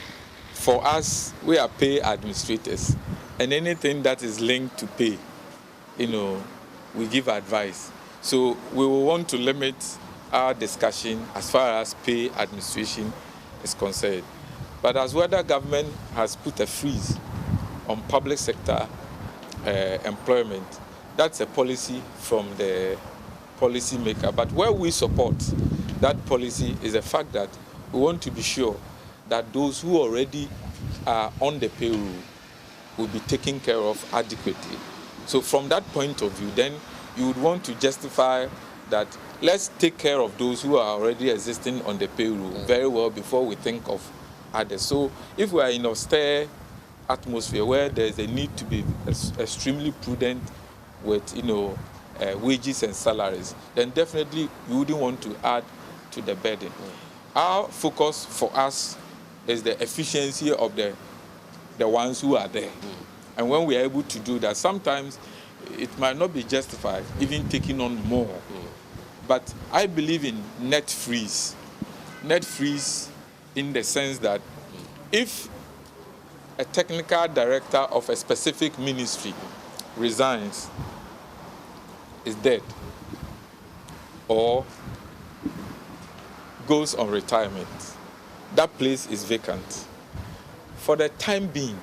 For us, we are pay administrators, and anything that is linked to pay, we give advice. So we will want to limit our discussion as far as pay administration is concerned. But as whether government has put a freeze on public sector employment, that's a policy from the policy maker. But where we support that policy is the fact that we want to be sure that those who already are on the payroll will be taken care of adequately. So from that point of view, then you would want to justify that let's take care of those who are already existing on the payroll very well before we think of others. So if we are in austere atmosphere where there's a need to be extremely prudent with wages and salaries, then definitely you wouldn't want to add to the burden. Our focus for us is the efficiency of the ones who are there. And when we are able to do that, sometimes it might not be justified even taking on more. But I believe in net freeze. Net freeze in the sense that if a technical director of a specific ministry resigns, is dead, or goes on retirement, that place is vacant. For the time being,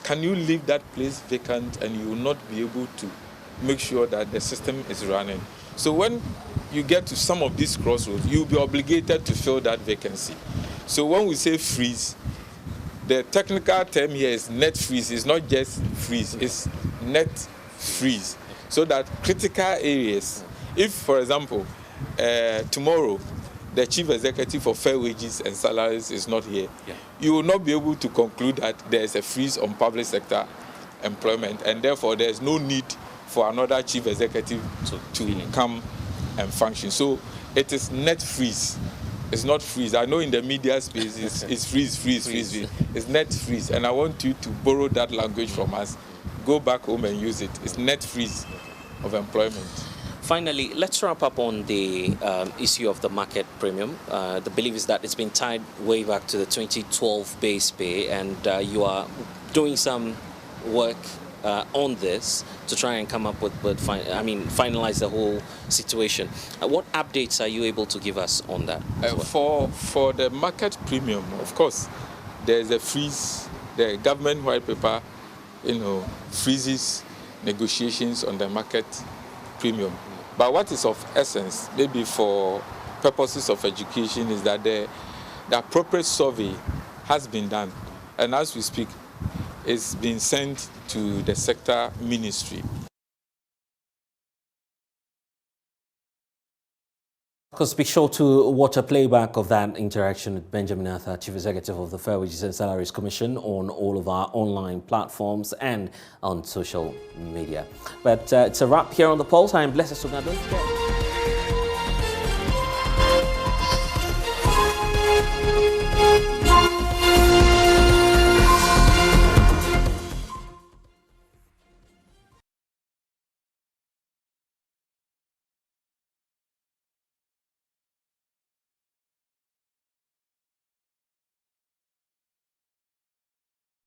can you leave that place vacant and you will not be able to make sure that the system is running? So when you get to some of these crossroads, you'll be obligated to fill that vacancy. So when we say freeze, the technical term here is net freeze. It's not just freeze, it's net freeze. So that critical areas, if, for example, tomorrow, the chief executive of Fair Wages and Salaries is not here, you will not be able to conclude that there is a freeze on public sector employment, and therefore there is no need for another chief executive to come and function. So it is net freeze. It's not freeze. I know in the media space it's freeze. It's net freeze. And I want you to borrow that language from us. Go back home and use it. It's net freeze of employment. Finally, let's wrap up on the issue of the market premium. The belief is that it's been tied way back to the 2012 base pay, and you are doing some work on this to try and come up with, finalize the whole situation. What updates are you able to give us on that? For the market premium, of course, there is a freeze. The government white paper, freezes negotiations on the market premium. But what is of essence, maybe for purposes of education, is that the appropriate survey has been done. And as we speak, it's been sent to the sector ministry. Of course, be sure to watch a playback of that interaction with Benjamin Arthur, Chief Executive of the Fair Wages and Salaries Commission, on all of our online platforms and on social media. But it's a wrap here on The Pulse. I'm Blessed Sogah.